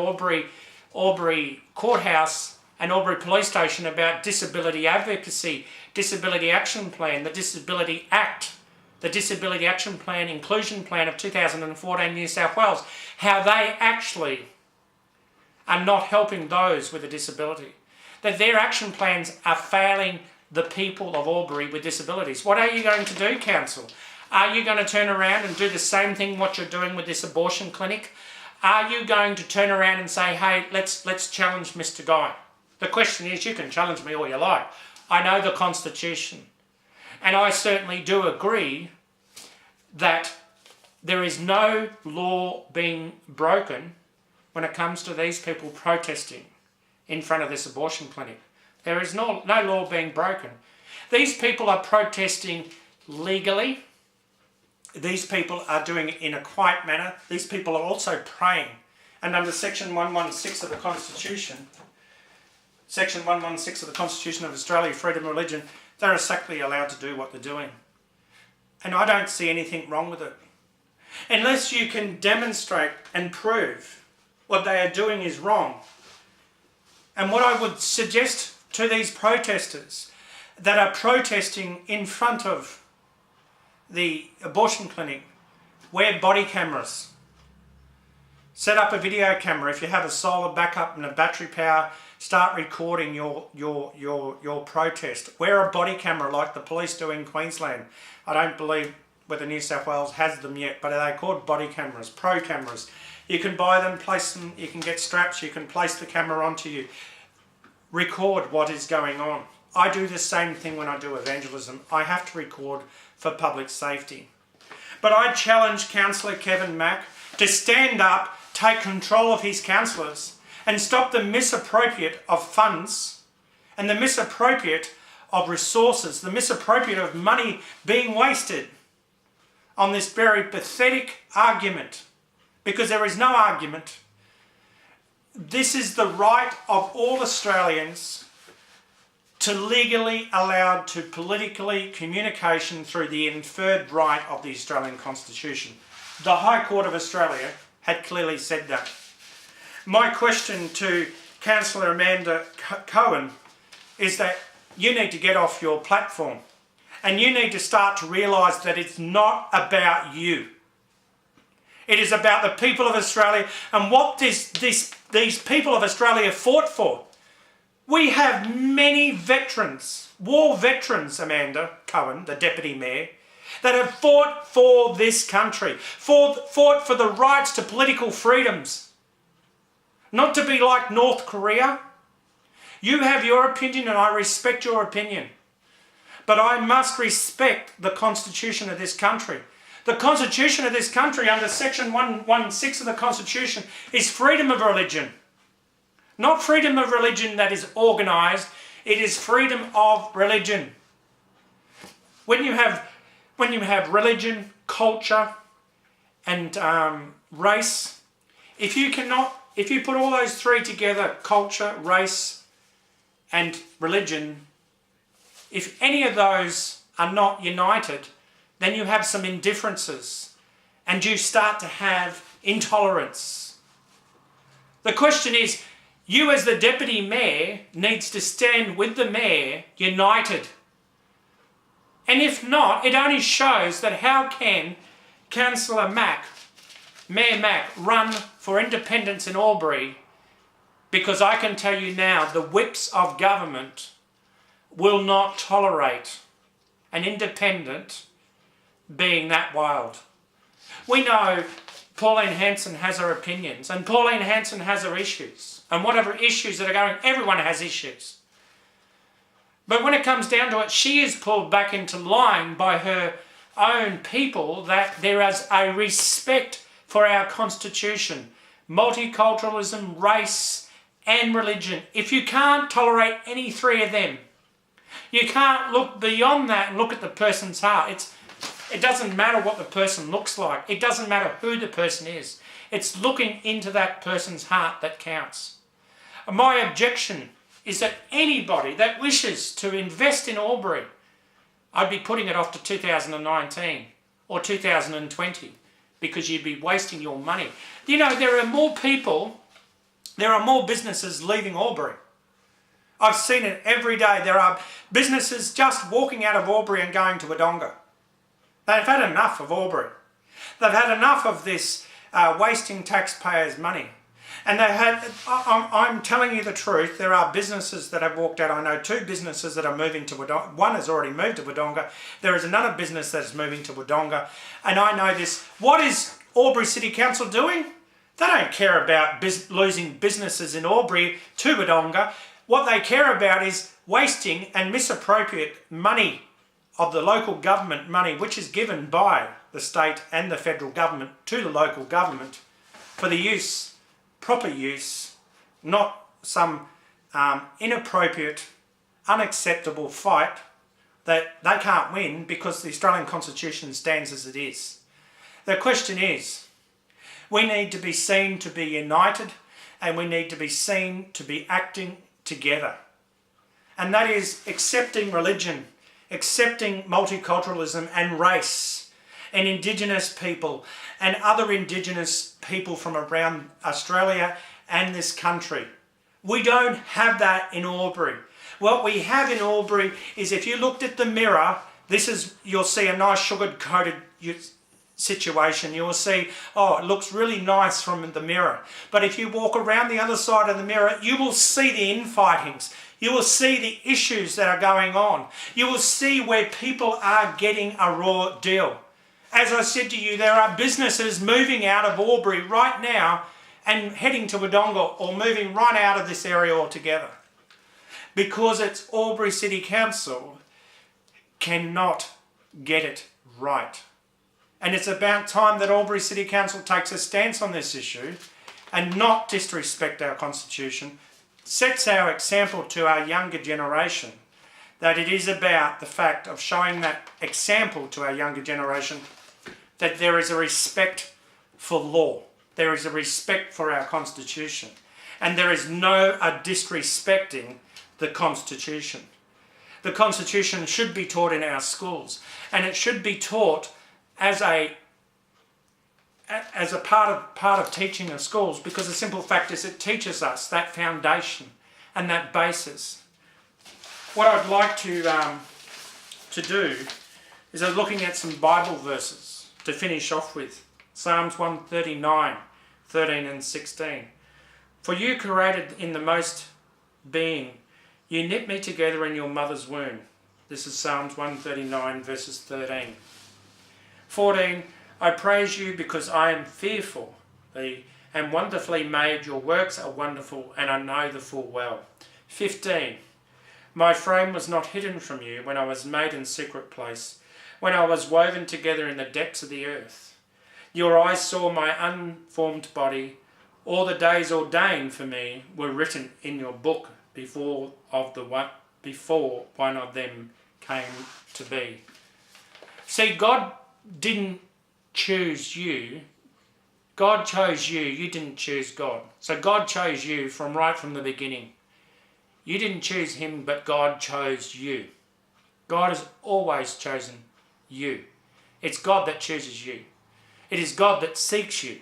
Albury Courthouse and Albury Police Station about disability advocacy, disability action plan, the Disability Act, the Disability Action Plan, Inclusion Plan of 2014 New South Wales, how they actually are not helping those with a disability. That their action plans are failing the people of Albury with disabilities. What are you going to do, Council? Are you going to turn around and do the same thing what you're doing with this abortion clinic? Are you going to turn around and say, hey, let's challenge Mr. Guy? The question is, you can challenge me all you like. I know the Constitution. And I certainly do agree that there is no law being broken when it comes to these people protesting in front of this abortion clinic. There is no law being broken. These people are protesting legally. These people are doing it in a quiet manner. These people are also praying. And under Section 116 of the Constitution, Section 116 of the Constitution of Australia, freedom of religion, they're exactly allowed to do what they're doing. And I don't see anything wrong with it. Unless you can demonstrate and prove what they are doing is wrong. And what I would suggest to these protesters that are protesting in front of the abortion clinic, wear body cameras. Set up a video camera. If you have a solar backup and a battery power, start recording your protest. Wear a body camera like the police do in Queensland. I don't believe whether New South Wales has them yet, but they're called body cameras, pro cameras. You can buy them, place them, you can get straps, you can place the camera onto you. Record what is going on. I do the same thing when I do evangelism. I have to record for public safety. But I challenge Councillor Kevin Mack to stand up, take control of his councillors and stop the misappropriate of funds and the misappropriate of resources, the misappropriate of money being wasted on this very pathetic argument, because there is no argument. This is the right of all Australians to legally allowed to politically communication through the inferred right of the Australian Constitution. The High Court of Australia had clearly said that. My question to Councillor Amanda Cohen is that you need to get off your platform And you need to start to realise that it's not about you. It is about the people of Australia and what these people of Australia fought for. We have many veterans, war veterans, Amanda Cohen, the Deputy Mayor, that have fought for this country, fought for the rights to political freedoms. Not to be like North Korea. You have your opinion and I respect your opinion. But I must respect the Constitution of this country. The Constitution of this country, under Section 116 of the Constitution, is freedom of religion. Not freedom of religion that is organised, it is freedom of religion. When you have religion, culture, and race, if you put all those three together, culture, race, and religion, if any of those are not united, then you have some indifferences and you start to have intolerance. The question is, you as the Deputy Mayor needs to stand with the Mayor united. And if not, it only shows that how can Councillor Mayor Mack, run for independence in Albury, because I can tell you now the whips of government will not tolerate an independent being that wild. We know Pauline Hanson has her opinions and Pauline Hanson has her issues. And whatever issues that are going, everyone has issues. But when it comes down to it, she is pulled back into line by her own people that there is a respect for our Constitution, multiculturalism, race and religion. If you can't tolerate any three of them, you can't look beyond that and look at the person's heart. It doesn't matter what the person looks like. It doesn't matter who the person is. It's looking into that person's heart that counts. My objection is that anybody that wishes to invest in Albury, I'd be putting it off to 2019 or 2020 because you'd be wasting your money. You know, there are more people, there are more businesses leaving Albury. I've seen it every day. There are businesses just walking out of Albury and going to Wodonga. They've had enough of Albury. They've had enough of this wasting taxpayers' money. And I'm telling you the truth, there are businesses that have walked out. I know 2 businesses that are moving to Wodonga. One has already moved to Wodonga. There is another business that is moving to Wodonga. And I know this. What is Albury City Council doing? They don't care about losing businesses in Albury to Wodonga. What they care about is wasting and misappropriate money of the local government money, which is given by the state and the federal government to the local government for the use, proper use, not some inappropriate, unacceptable fight that they can't win because the Australian Constitution stands as it is. The question is, we need to be seen to be united and we need to be seen to be acting together. And that is accepting religion, accepting multiculturalism and race and Indigenous people and other Indigenous people from around Australia and this country. We don't have that in Albury. What we have in Albury is, if you looked at the mirror, you'll see a nice sugar-coated situation. You will see, oh, it looks really nice from the mirror. But if you walk around the other side of the mirror, you will see the infightings. You will see the issues that are going on. You will see where people are getting a raw deal. As I said to you, there are businesses moving out of Albury right now and heading to Wodonga or moving right out of this area altogether. Because it's Albury City Council cannot get it right. And it's about time that Albury City Council takes a stance on this issue and not disrespect our Constitution, sets our example to our younger generation, that it is about the fact of showing that example to our younger generation that there is a respect for law, there is a respect for our Constitution, and there is no disrespecting the Constitution. The Constitution should be taught in our schools, and it should be taught as a part of teaching in schools, because the simple fact is it teaches us that foundation and that basis. What I'd like to to do is looking at some Bible verses to finish off with. Psalms 139, 13 and 16. For you created in the most being, you knit me together in your mother's womb. This is Psalms 139 verses 13. 14. I praise you because I am fearfully and wonderfully made. Your works are wonderful and I know the full well. 15. My frame was not hidden from you when I was made in secret place, when I was woven together in the depths of the earth. Your eyes saw my unformed body. All the days ordained for me were written in your book before one of them came to be. See, God didn't choose you. God chose you. You didn't choose God. So God chose you right from the beginning. You didn't choose him, but God chose you. God has always chosen you. It's God that chooses you. It is God that seeks you.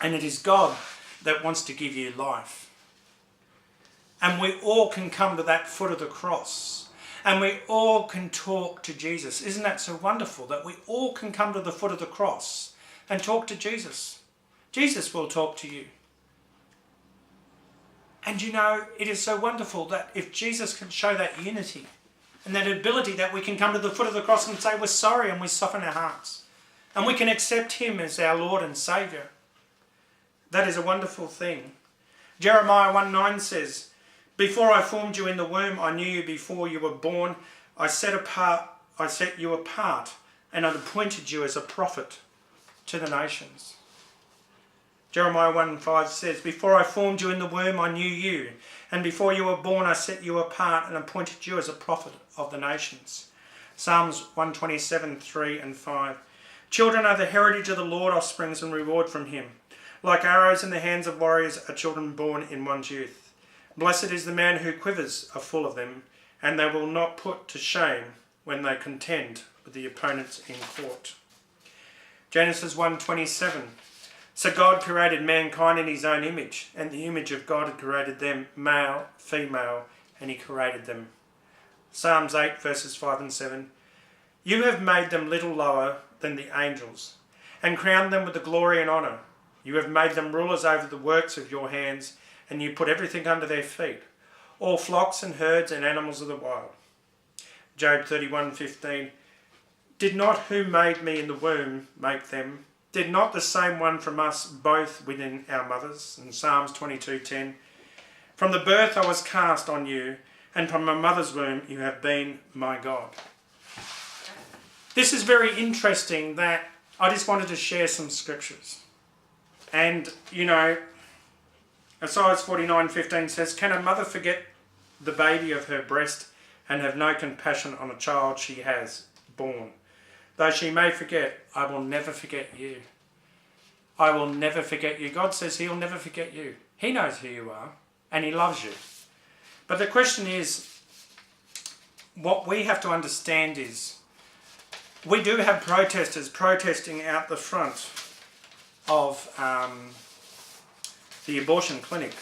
And it is God that wants to give you life. And we all can come to that foot of the cross. And we all can talk to Jesus. Isn't that so wonderful that we all can come to the foot of the cross and talk to Jesus? Jesus will talk to you. And you know, it is so wonderful that if Jesus can show that unity and that ability that we can come to the foot of the cross and say we're sorry and we soften our hearts. And we can accept him as our Lord and Saviour. That is a wonderful thing. Jeremiah 1:9 says, before I formed you in the womb, I knew you before you were born. I set you apart and I appointed you as a prophet to the nations. Jeremiah 1:5 says, before I formed you in the womb, I knew you. And before you were born, I set you apart and appointed you as a prophet of the nations. Psalms 127:3 and 5. Children are the heritage of the Lord, offsprings and reward from him. Like arrows in the hands of warriors are children born in one's youth. Blessed is the man whose quivers are full of them, and they will not put to shame when they contend with the opponents in court. Genesis 1:27. So God created mankind in his own image, and the image of God had created them, male, female, and he created them. Psalms 8 verses 5 and 7. You have made them little lower than the angels, and crowned them with the glory and honour. You have made them rulers over the works of your hands, and you put everything under their feet, all flocks and herds and animals of the wild. Job 31:15. Did not who made me in the womb make them? Did not the same one from us both within our mothers? And Psalms 22:10. From the birth I was cast on you, and from my mother's womb you have been my God. This is very interesting that I just wanted to share some scriptures. And, you know, Isaiah 49:15 says, can a mother forget the baby of her breast and have no compassion on a child she has born? Though she may forget, I will never forget you. I will never forget you. God says he'll never forget you. He knows who you are and he loves you. But the question is, what we have to understand is, we do have protesters protesting out the front of the abortion clinic.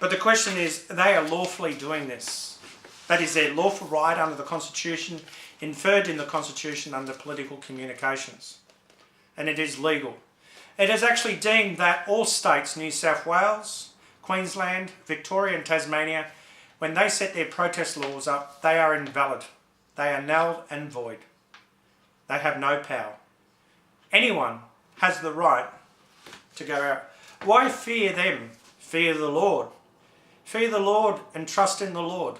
But the question is, they are lawfully doing this. That is their lawful right under the Constitution, inferred in the Constitution under political communications. And it is legal. It is actually deemed that all states, New South Wales, Queensland, Victoria and Tasmania, when they set their protest laws up, they are invalid. They are null and void. They have no power. Anyone has the right to go out. Why fear them? Fear the Lord. Fear the Lord and trust in the Lord,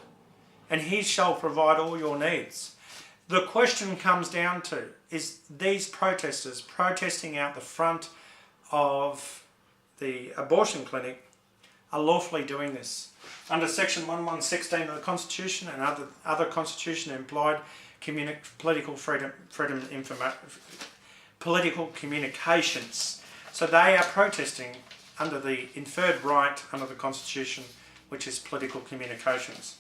and he shall provide all your needs. The question comes down to, is these protesters protesting out the front of the abortion clinic are lawfully doing this? Under section 1116 of the Constitution and other Constitution implied political political communications. So they are protesting under the inferred right under the Constitution, which is political communications.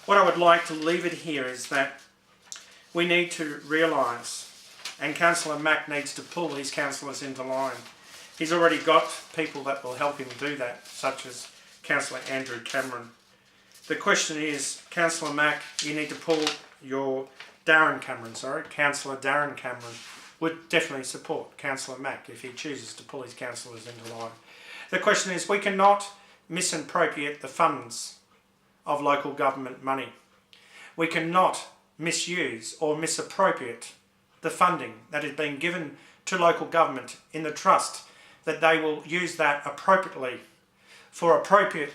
What I would like to leave it here is that we need to realise, and Councillor Mack needs to pull his councillors into line. He's already got people that will help him do that, such as Councillor Andrew Cameron. The question is, Councillor Mack, you need to pull Councillor Darren Cameron, would definitely support Councillor Mack if he chooses to pull his councillors into line. The question is, we cannot misappropriate the funds of local government money. We cannot misuse or misappropriate the funding that is being given to local government in the trust that they will use that appropriately for appropriate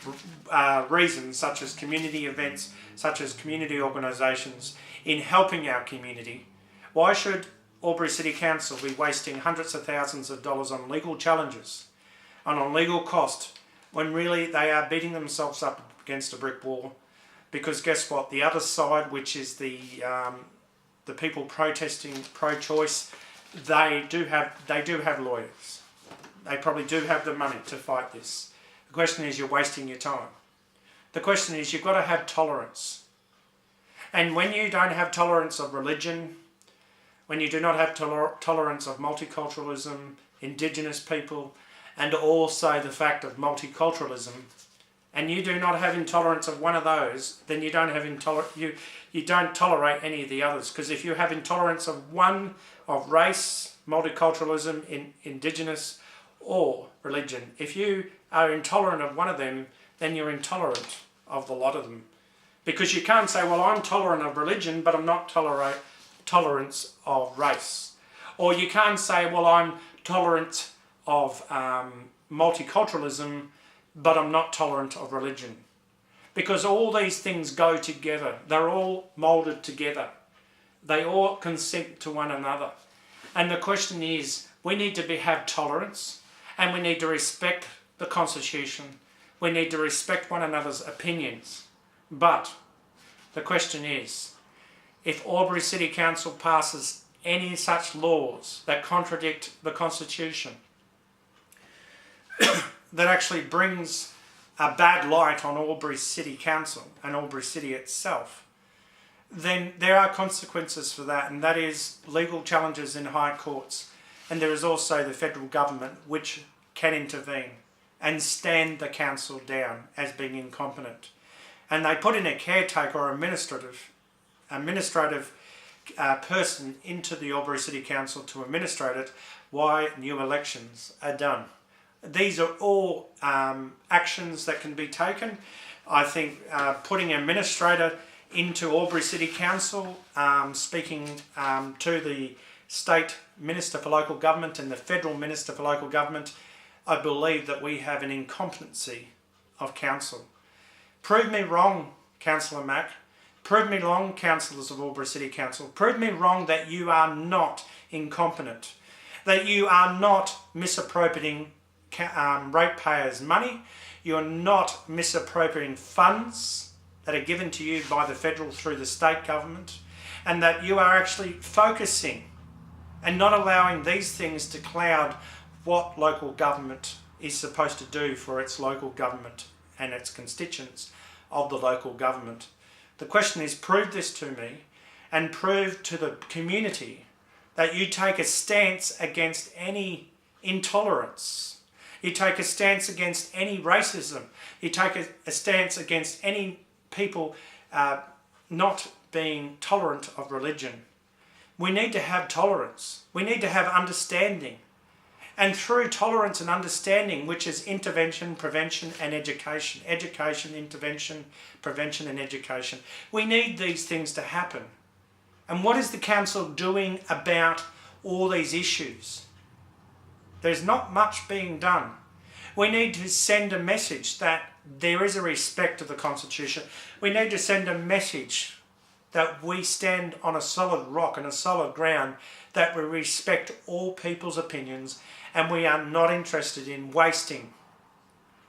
reasons, such as community events, such as community organisations, in helping our community. Why should Albury City Council be wasting hundreds of thousands of dollars on legal challenges and on legal cost when really they are beating themselves up against a brick wall? Because guess what? The other side, which is the people protesting pro-choice, they do have lawyers. They probably do have the money to fight this. The question is, you're wasting your time. The question is, you've got to have tolerance. And when you don't have tolerance of religion, when you do not have tolerance of multiculturalism, Indigenous people, and also the fact of multiculturalism, and you do not have intolerance of one of those, then you don't have you don't tolerate any of the others. Because if you have intolerance of one, of race, multiculturalism, Indigenous, or religion, if you are intolerant of one of them, then you're intolerant of the lot of them. Because you can't say, well, I'm tolerant of religion, but I'm not tolerant of race. Or you can't say, well, I'm tolerant of multiculturalism, but I'm not tolerant of religion. Because all these things go together. They're all moulded together. They all consent to one another. And the question is, we need to have tolerance, and we need to respect the Constitution. We need to respect one another's opinions. But the question is, if Albury City Council passes any such laws that contradict the Constitution, that actually brings a bad light on Albury City Council and Albury City itself, then there are consequences for that, and that is legal challenges in high courts. And there is also the federal government, which can intervene and stand the council down as being incompetent. And they put in a caretaker or administrative person into the Albury City Council to administrate it while new elections are done. These are all actions that can be taken. I think putting an administrator into Albury City Council, speaking to the State Minister for Local Government and the Federal Minister for Local Government, I believe that we have an incompetency of council. Prove me wrong, Councillor Mack. Prove me wrong, councillors of Albury City Council. Prove me wrong that you are not incompetent, that you are not misappropriating ratepayers' money, you're not misappropriating funds that are given to you by the federal through the state government, and that you are actually focusing and not allowing these things to cloud what local government is supposed to do for its local government and its constituents of the local government. The question is, prove this to me and prove to the community that you take a stance against any intolerance. You take a stance against any racism. You take a stance against any people not being tolerant of religion. We need to have tolerance. We need to have understanding. And through tolerance and understanding, which is intervention, prevention and education. Education, intervention, prevention and education. We need these things to happen. And what is the council doing about all these issues? There's not much being done. We need to send a message that there is a respect of the Constitution. We need to send a message that we stand on a solid rock and a solid ground, that we respect all people's opinions, and we are not interested in wasting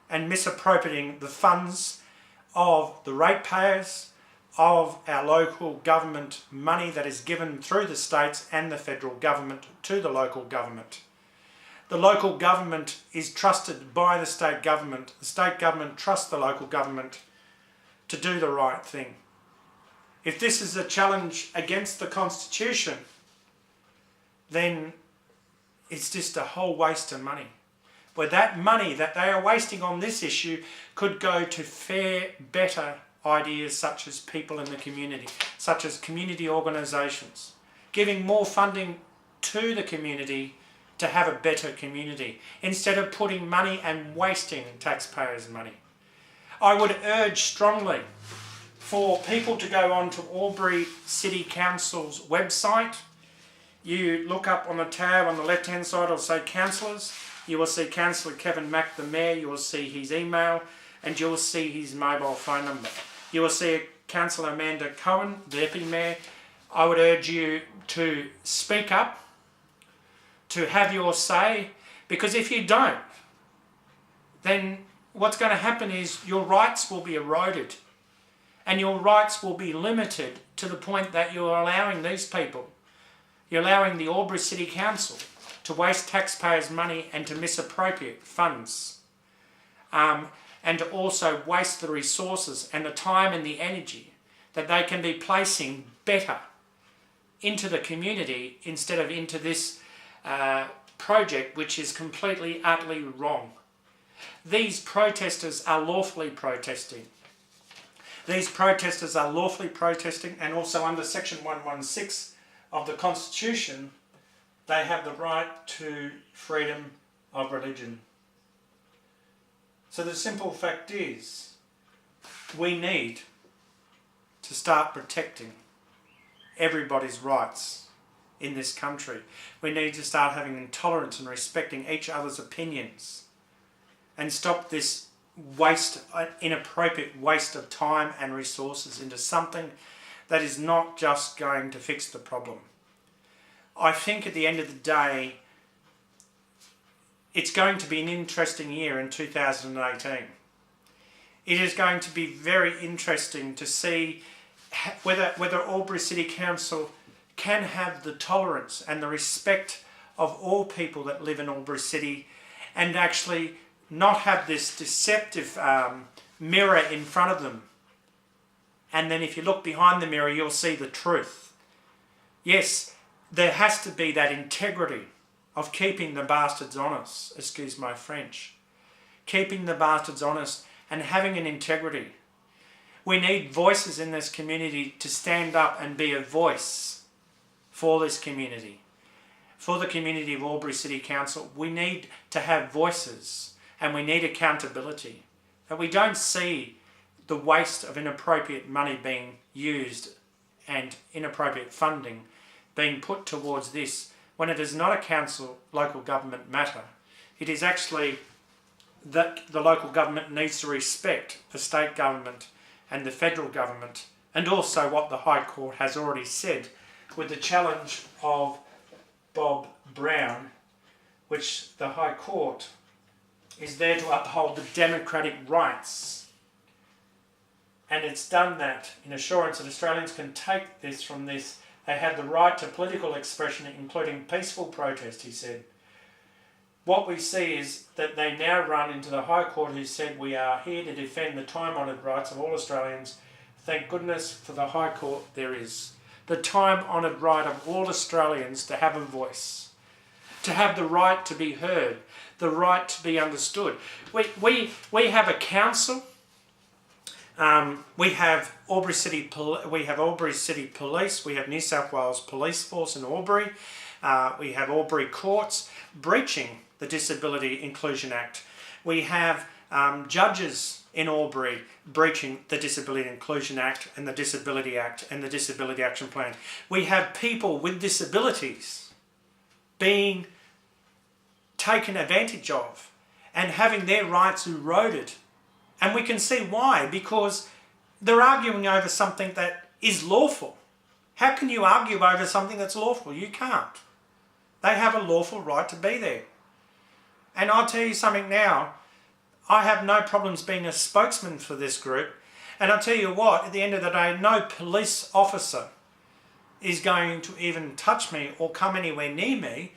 and misappropriating the funds of the ratepayers, of our local government money that is given through the states and the federal government to the local government. The local government is trusted by the state government. The state government trusts the local government to do the right thing. If this is a challenge against the Constitution, then it's just a whole waste of money. Where that money that they are wasting on this issue could go to far better ideas such as people in the community, such as community organisations, giving more funding to the community to have a better community, instead of putting money and wasting taxpayers' money. I would urge strongly for people to go on to Albury City Council's website. You look up on the tab on the left hand side, it'll say councillors. You will see Councillor Kevin Mack, the Mayor. You will see his email and you will see his mobile phone number. You will see Councillor Amanda Cohen, the Deputy Mayor. I would urge you to speak up, to have your say, because if you don't, then what's going to happen is your rights will be eroded and your rights will be limited to the point that you're allowing these people, you're allowing the Albury City Council to waste taxpayers' money and to misappropriate funds, and to also waste the resources and the time and the energy that they can be placing better into the community instead of into this project, which is completely, utterly wrong. These protesters are lawfully protesting. These protesters are lawfully protesting, and also under section 116 of the Constitution, they have the right to freedom of religion. So the simple fact is, we need to start protecting everybody's rights in this country. We need to start having intolerance and respecting each other's opinions and stop this inappropriate waste of time and resources into something that is not just going to fix the problem. I think at the end of the day, it's going to be an interesting year in 2018. It is going to be very interesting to see whether Albury City Council can have the tolerance and the respect of all people that live in Albury City, and actually not have this deceptive mirror in front of them. And then if you look behind the mirror, you'll see the truth. Yes, there has to be that integrity of keeping the bastards honest, excuse my French. Keeping the bastards honest and having an integrity. We need voices in this community to stand up and be a voice for this community. For the community of Albury City Council, we need to have voices and we need accountability. That we don't see the waste of inappropriate money being used and inappropriate funding being put towards this when it is not a council local government matter. It is actually that the local government needs to respect the state government and the federal government, and also what the High Court has already said with the challenge of Bob Brown, which the High Court is there to uphold the democratic rights. And it's done that in assurance that Australians can take this from this. They have the right to political expression, including peaceful protest, he said. What we see is that they now run into the High Court, who said we are here to defend the time-honoured rights of all Australians. Thank goodness for the High Court there is. The time-honoured right of all Australians to have a voice, to have the right to be heard, the right to be understood. We have a council. We have Albury City Police. We have New South Wales Police Force in Albury. We have Albury Courts breaching the Disability Inclusion Act. We have judges in Albury breaching the Disability Inclusion Act and the Disability Act and the Disability Action Plan. We have people with disabilities being taken advantage of and having their rights eroded. And we can see why, because they're arguing over something that is lawful. How can you argue over something that's lawful? You can't. They have a lawful right to be there. And I'll tell you something now, I have no problems being a spokesman for this group. And I'll tell you what, at the end of the day, no police officer is going to even touch me or come anywhere near me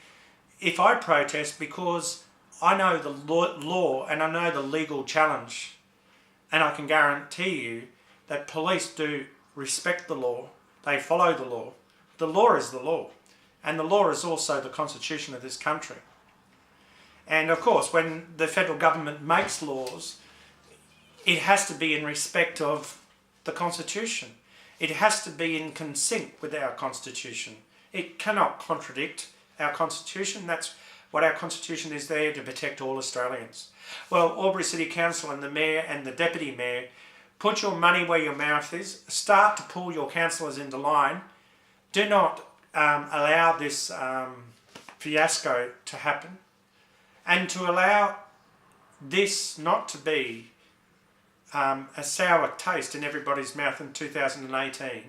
if I protest, because I know the law and I know the legal challenge. And I can guarantee you that police do respect the law. They follow the law. The law is the law. And the law is also the constitution of this country. And of course, when the federal government makes laws, it has to be in respect of the Constitution. It has to be in consync with our Constitution. It cannot contradict our Constitution. That's what our Constitution is there to protect all Australians. Well, Albury City Council and the Mayor and the Deputy Mayor, put your money where your mouth is. Start to pull your councillors into line. Do not allow this fiasco to happen, and to allow this not to be a sour taste in everybody's mouth in 2018,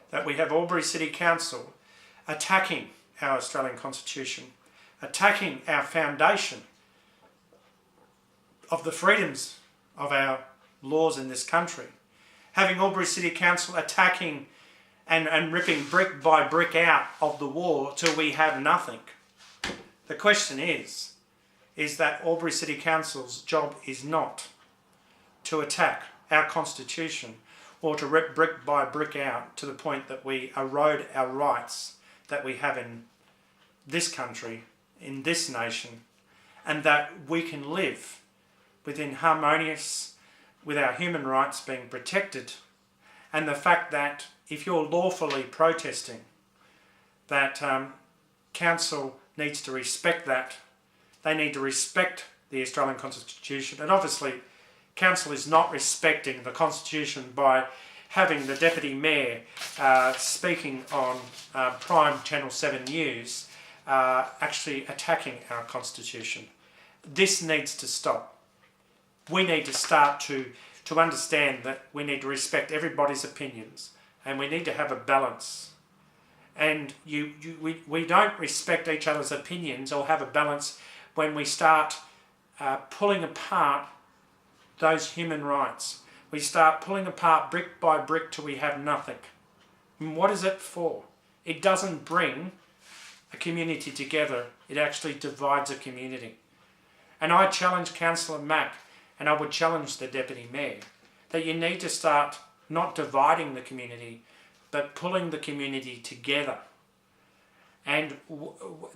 that we have Albury City Council attacking our Australian Constitution, attacking our foundation of the freedoms of our laws in this country, having Albury City Council attacking and ripping brick by brick out of the wall till we have nothing. The question is that Albury City Council's job is not to attack our Constitution or to rip brick by brick out to the point that we erode our rights that we have in this country, in this nation, and that we can live within harmonious with our human rights being protected, and the fact that if you're lawfully protesting, that council needs to respect that. They need to respect the Australian Constitution, and obviously council is not respecting the Constitution by having the Deputy Mayor speaking on Prime Channel 7 News actually attacking our Constitution. This needs to stop. We need to start to understand that we need to respect everybody's opinions, and we need to have a balance. And we don't respect each other's opinions or have a balance when we start pulling apart those human rights. We start pulling apart brick by brick till we have nothing. And what is it for? It doesn't bring a community together. It actually divides a community. And I challenge Councillor Mack, and I would challenge the Deputy Mayor, that you need to start not dividing the community, but pulling the community together. And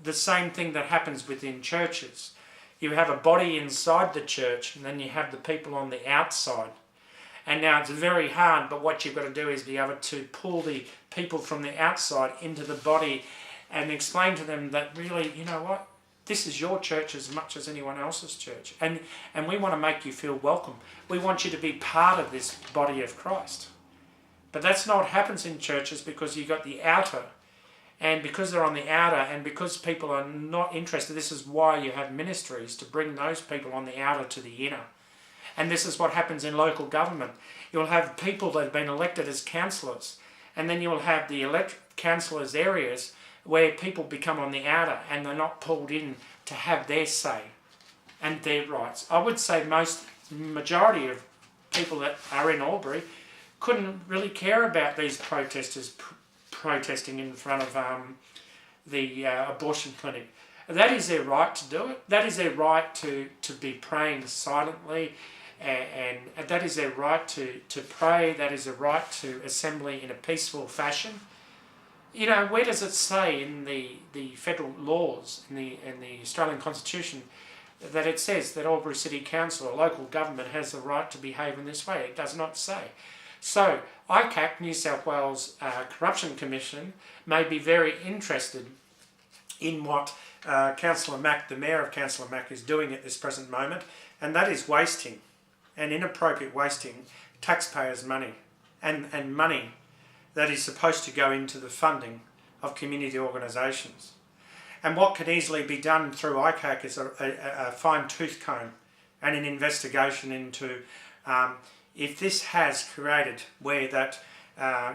the same thing that happens within churches. You have a body inside the church, and then you have the people on the outside. And now it's very hard, but what you've got to do is be able to pull the people from the outside into the body and explain to them that really, you know what, this is your church as much as anyone else's church. And we want to make you feel welcome. We want you to be part of this body of Christ. But that's not what happens in churches, because you've got the outer. And because they're on the outer, and because people are not interested, this is why you have ministries, to bring those people on the outer to the inner. And this is what happens in local government. You'll have people that have been elected as councillors, and then you'll have the councillors' areas where people become on the outer and they're not pulled in to have their say and their rights. I would say majority of people that are in Albury couldn't really care about these protesters protesting in front of the abortion clinic. That is their right to do it. That is their right to be praying silently, and that is their right to pray. That is their right to assembly in a peaceful fashion. You know, where does it say in the federal laws, in the Australian Constitution, that it says that Albury City Council or local government has the right to behave in this way? It does not say. So ICAC, New South Wales Corruption Commission, may be very interested in what Councillor Mack, the Mayor of Councillor Mack, is doing at this present moment, and that is wasting, and inappropriate wasting, taxpayers' money, and money that is supposed to go into the funding of community organisations. And what can easily be done through ICAC is a fine-tooth comb and an investigation into if this has created where that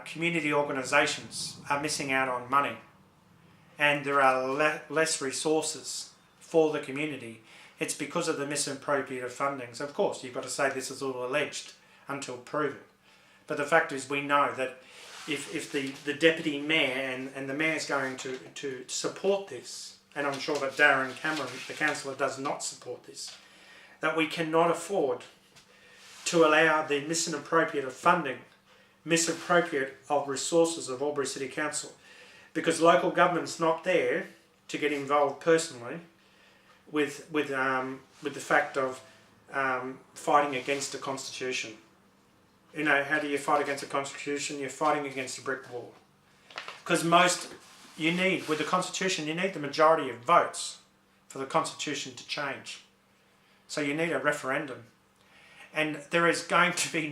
community organisations are missing out on money and there are less resources for the community. It's because of the misappropriated fundings. Of course, you've got to say this is all alleged until proven. But the fact is, we know that if the Deputy Mayor and the Mayor's going to support this, and I'm sure that Darren Cameron, the councillor, does not support this, that we cannot afford to allow the misappropriate of funding, misappropriate of resources of Albury City Council, because local government's not there to get involved personally with the fact of fighting against the Constitution. You know, how do you fight against the Constitution? You're fighting against a brick wall. Because with the Constitution, you need the majority of votes for the Constitution to change. So you need a referendum. And there is going to be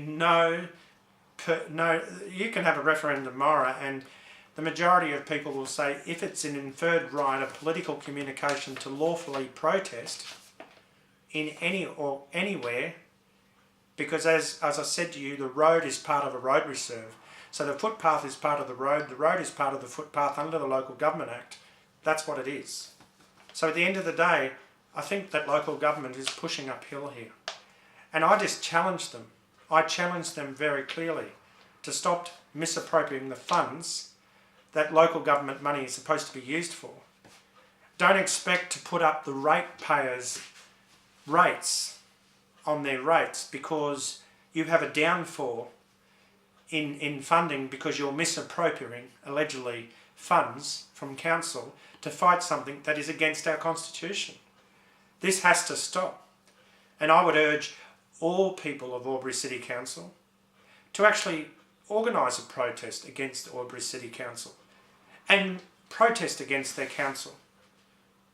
you can have a referendum tomorrow and the majority of people will say if it's an inferred right of political communication to lawfully protest in any or anywhere, because as I said to you, the road is part of a road reserve. So the footpath is part of the road is part of the footpath under the Local Government Act. That's what it is. So at the end of the day, I think that local government is pushing uphill here. And I just challenge them. I challenge them very clearly to stop misappropriating the funds that local government money is supposed to be used for. Don't expect to put up the ratepayers' rates on their rates because you have a downfall in funding because you're misappropriating, allegedly, funds from council to fight something that is against our Constitution. This has to stop. And I would urge all people of Albury City Council to actually organise a protest against Albury City Council and protest against their council.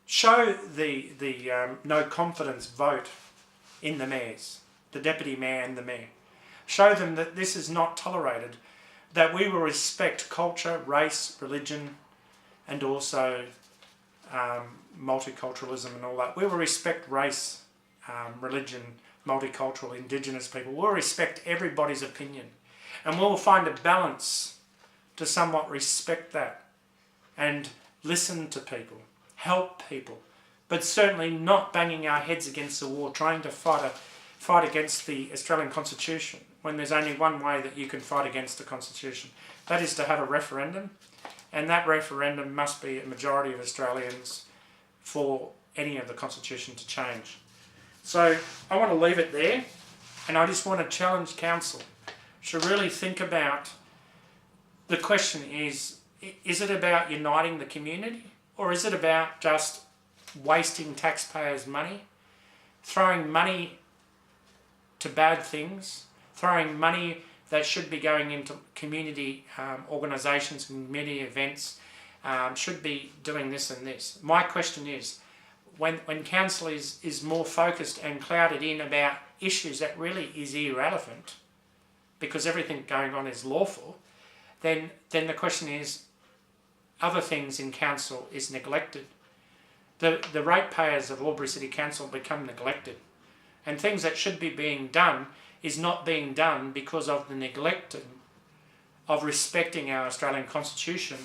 Show the no confidence vote in the mayors, the deputy mayor and the mayor. Show them that this is not tolerated, that we will respect culture, race, religion, and also multiculturalism and all that. We will respect race, religion, multicultural, indigenous people. We'll respect everybody's opinion. And we'll find a balance to somewhat respect that and listen to people, help people, but certainly not banging our heads against the wall, trying to fight against the Australian Constitution when there's only one way that you can fight against the Constitution. That is to have a referendum, and that referendum must be a majority of Australians for any of the Constitution to change. So I want to leave it there, and I just want to challenge Council to really think about, the question is it about uniting the community, or is it about just wasting taxpayers' money, throwing money to bad things, throwing money that should be going into community organisations, community events, should be doing this and this. My question is, when council is more focused and clouded in about issues that really is irrelevant, because everything going on is lawful, then the question is, other things in council is neglected. The ratepayers of Albury City Council become neglected, and things that should be being done is not being done because of the neglect of respecting our Australian Constitution,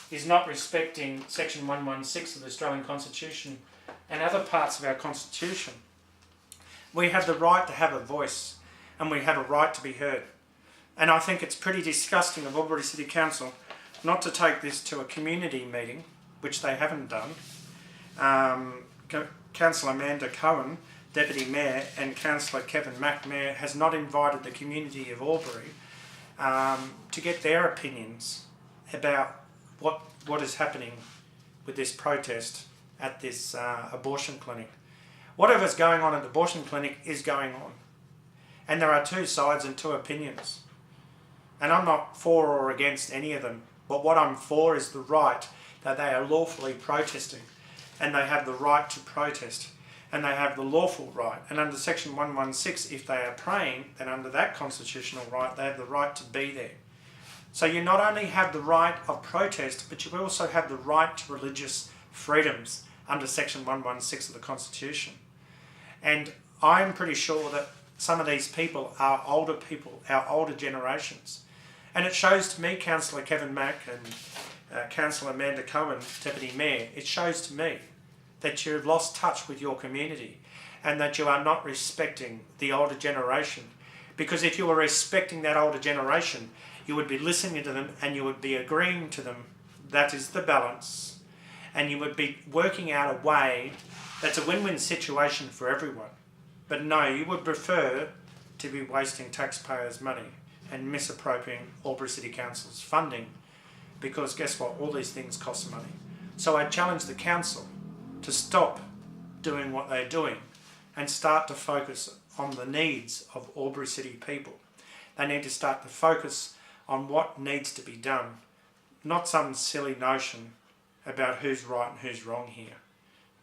is not respecting Section 116 of the Australian Constitution and other parts of our Constitution. We have the right to have a voice, and we have a right to be heard. And I think it's pretty disgusting of Albury City Council not to take this to a community meeting, which they haven't done. Councillor Amanda Cohen, Deputy Mayor, and Councillor Kevin Mack, Mayor, has not invited the community of Albury to get their opinions about what is happening with this protest at this abortion clinic. Whatever's going on at the abortion clinic is going on. And there are two sides and two opinions. And I'm not for or against any of them, but what I'm for is the right that they are lawfully protesting, and they have the right to protest, and they have the lawful right. And under Section 116, if they are praying, then under that constitutional right, they have the right to be there. So you not only have the right of protest, but you also have the right to religious freedoms under Section 116 of the Constitution. And I'm pretty sure that some of these people, are older generations. And it shows to me, Councillor Kevin Mack and Councillor Amanda Cohen, Deputy Mayor, it shows to me that you've lost touch with your community and that you are not respecting the older generation. Because if you were respecting that older generation, you would be listening to them and you would be agreeing to them. That is the balance. And you would be working out a way that's a win-win situation for everyone. But no, you would prefer to be wasting taxpayers' money and misappropriating Albury City Council's funding, because guess what? All these things cost money. So I challenge the council to stop doing what they're doing and start to focus on the needs of Albury City people. They need to start to focus on what needs to be done, not some silly notion about who's right and who's wrong here,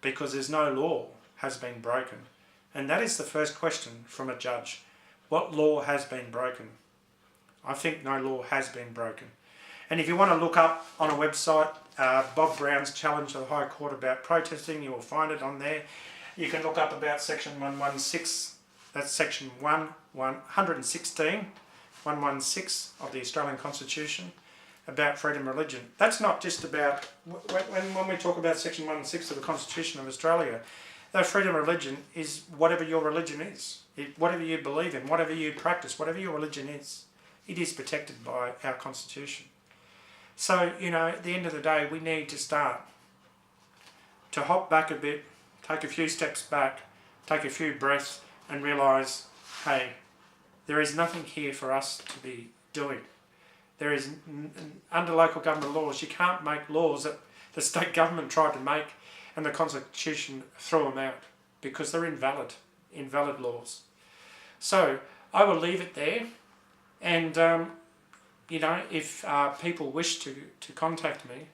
because there's no law has been broken. And that is the first question from a judge. What law has been broken? I think no law has been broken. And if you want to look up on a website, Bob Brown's challenge to the High Court about protesting, you will find it on there. You can look up about section 116, that's section 116 of the Australian Constitution, about freedom of religion. That's not just about, when we talk about section 116 of the Constitution of Australia, that freedom of religion is whatever your religion is, whatever you believe in, whatever you practice, whatever your religion is, it is protected by our Constitution. So, you know, at the end of the day, we need to start to hop back a bit, take a few steps back, take a few breaths and realise, hey, there is nothing here for us to be doing. There is, under local government laws, you can't make laws that the state government tried to make and the Constitution threw them out because they're invalid laws. So I will leave it there, and you know, if people wish to contact me,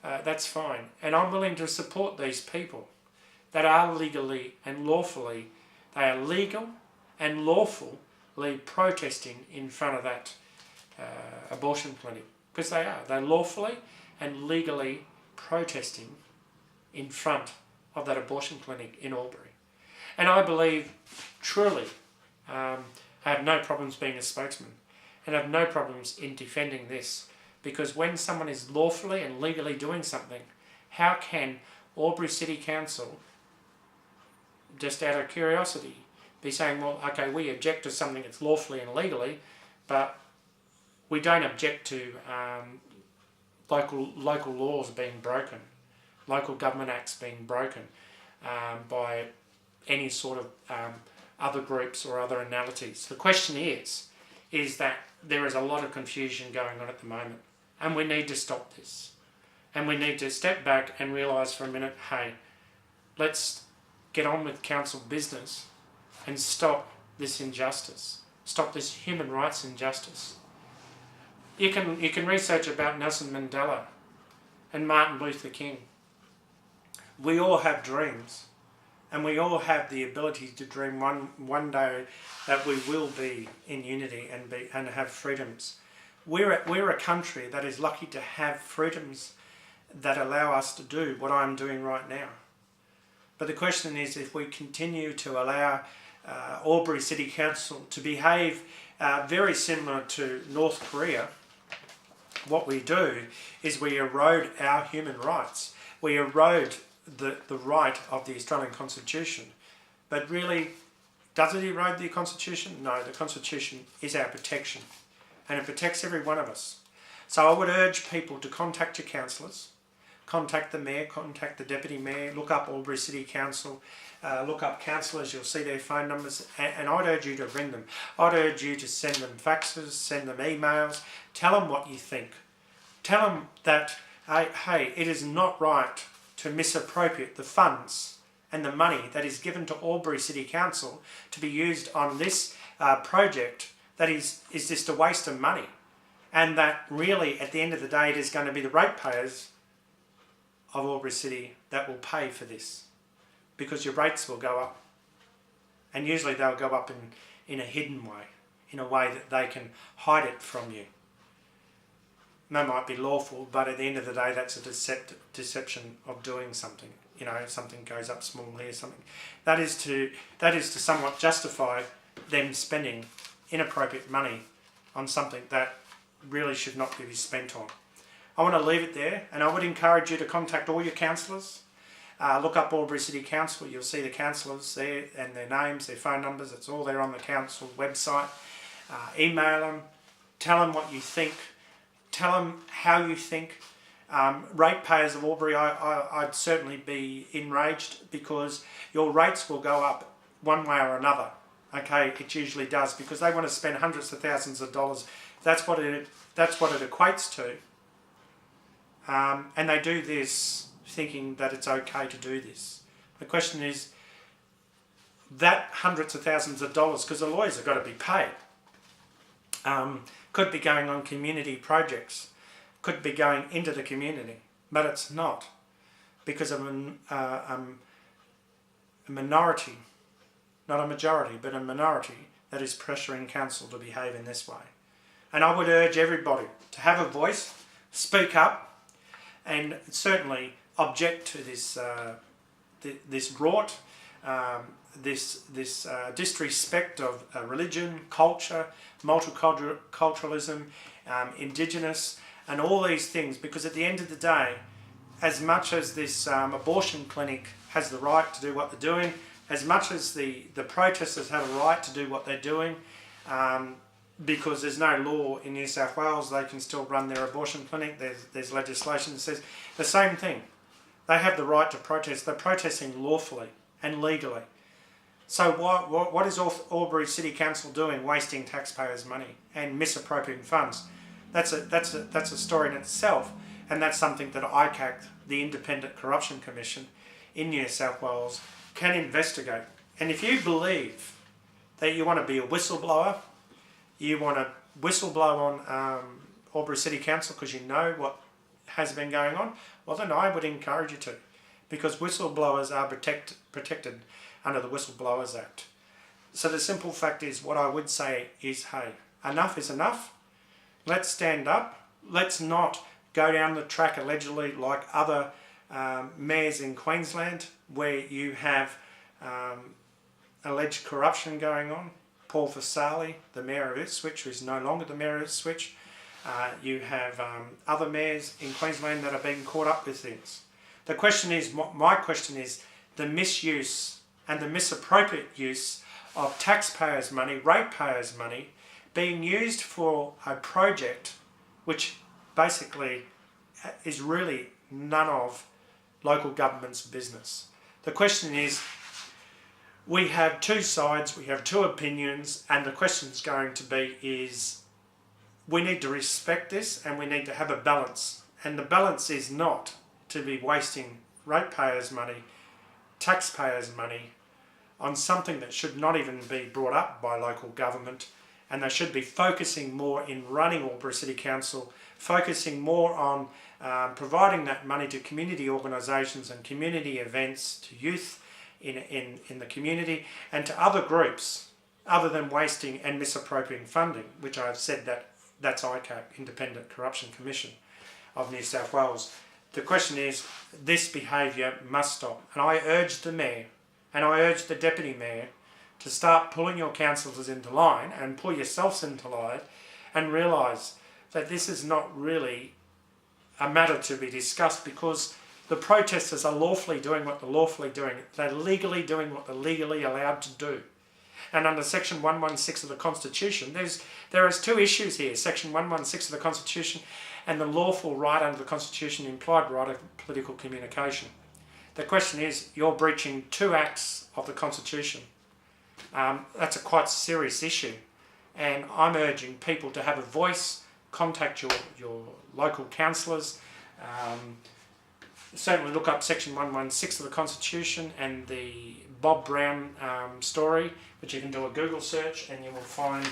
that's fine. And I'm willing to support these people that are legally and lawfully, they are legal and lawfully protesting in front of that abortion clinic. Because they are. They're lawfully and legally protesting in front of that abortion clinic in Albury. And I believe, truly, I have no problems being a spokesman and have no problems in defending this, because when someone is lawfully and legally doing something, how can Albury City Council, just out of curiosity, be saying, well, okay, we object to something that's lawfully and legally, but we don't object to local laws being broken, local government acts being broken by any sort of other groups or other analogies. The question is that there is a lot of confusion going on at the moment, and we need to stop this. And we need to step back and realise for a minute, hey, let's get on with council business and stop this injustice, stop this human rights injustice. You can research about Nelson Mandela and Martin Luther King. We all have dreams, and we all have the ability to dream one day that we will be in unity and have freedoms. We're a country that is lucky to have freedoms that allow us to do what I'm doing right now. But the question is, if we continue to allow Albury City Council to behave very similar to North Korea, what we do is we erode our human rights. We erode the right of the Australian Constitution. But really, does it erode the Constitution? No, the Constitution is our protection, and it protects every one of us. So I would urge people to contact your councillors, contact the Mayor, contact the Deputy Mayor, look up Albury City Council, look up councillors, you'll see their phone numbers, and I'd urge you to ring them. I'd urge you to send them faxes, send them emails, tell them what you think. Tell them that, hey, it is not right to misappropriate the funds and the money that is given to Albury City Council to be used on this project that is just a waste of money, and that really at the end of the day it is going to be the ratepayers of Albury City that will pay for this, because your rates will go up, and usually they'll go up in a hidden way, in a way that they can hide it from you. That might be lawful, but at the end of the day that's a deception of doing something. You know, something goes up small here, something. That is to somewhat justify them spending inappropriate money on something that really should not be spent on. I want to leave it there, and I would encourage you to contact all your councillors. Look up Albury City Council, you'll see the councillors there and their names, their phone numbers, it's all there on the council website. Email them, tell them what you think, tell them how you think. Ratepayers of Albury, I'd certainly be enraged, because your rates will go up one way or another. Okay, it usually does, because they want to spend hundreds of thousands of dollars. That's what it equates to. And they do this thinking that it's okay to do this. The question is, that hundreds of thousands of dollars, because the lawyers have got to be paid, could be going on community projects, could be going into the community, but it's not, because of a minority, not a majority, but a minority that is pressuring council to behave in this way. And I would urge everybody to have a voice, speak up, and certainly object to this this rot, this disrespect of religion, culture, multiculturalism, indigenous, and all these things. Because at the end of the day, as much as this abortion clinic has the right to do what they're doing, as much as the protesters have a right to do what they're doing, because there's no law in New South Wales, they can still run their abortion clinic. There's legislation that says the same thing. They have the right to protest. They're protesting lawfully and legally. So what is Albury City Council doing, wasting taxpayers' money and misappropriating funds? That's a story in itself, and that's something that ICAC, the Independent Corruption Commission in New South Wales, can investigate. And if you believe that you want to be a whistleblower, you want to whistleblow on Albury City Council because you know what has been going on, well then I would encourage you to, because whistleblowers are protected under the Whistleblowers Act. So the simple fact is, what I would say is, hey, enough is enough. Let's stand up. Let's not go down the track allegedly like other mayors in Queensland, where you have alleged corruption going on. Paul Vasali, the mayor of Ipswich, who is no longer the mayor of Ipswich. You have other mayors in Queensland that are being caught up with things. The question is, my question is, the misuse and the misappropriate use of taxpayers' money, ratepayers' money, being used for a project which basically is really none of local government's business. The question is, we have two sides, we have two opinions, and the question is going to be is, we need to respect this and we need to have a balance. And the balance is not to be wasting ratepayers' money, taxpayers' money, on something that should not even be brought up by local government, and they should be focusing more in running Albury City Council, focusing more on providing that money to community organisations and community events, to youth in the community, and to other groups, other than wasting and misappropriating funding, which I've said that's ICAC, Independent Corruption Commission of New South Wales. The question is, this behaviour must stop. And I urge the Mayor, and I urge the Deputy Mayor, to start pulling your councillors into line and pull yourselves into line and realise that this is not really a matter to be discussed, because the protesters are lawfully doing what they're lawfully doing. They're legally doing what they're legally allowed to do. And under Section 116 of the Constitution, there is two issues here. Section 116 of the Constitution and the lawful right under the Constitution, implied right of political communication. The question is, you're breaching two acts of the Constitution. That's a quite serious issue. And I'm urging people to have a voice, contact your local councillors, certainly look up Section 116 of the Constitution and the Bob Brown story, but you can do a Google search and you will find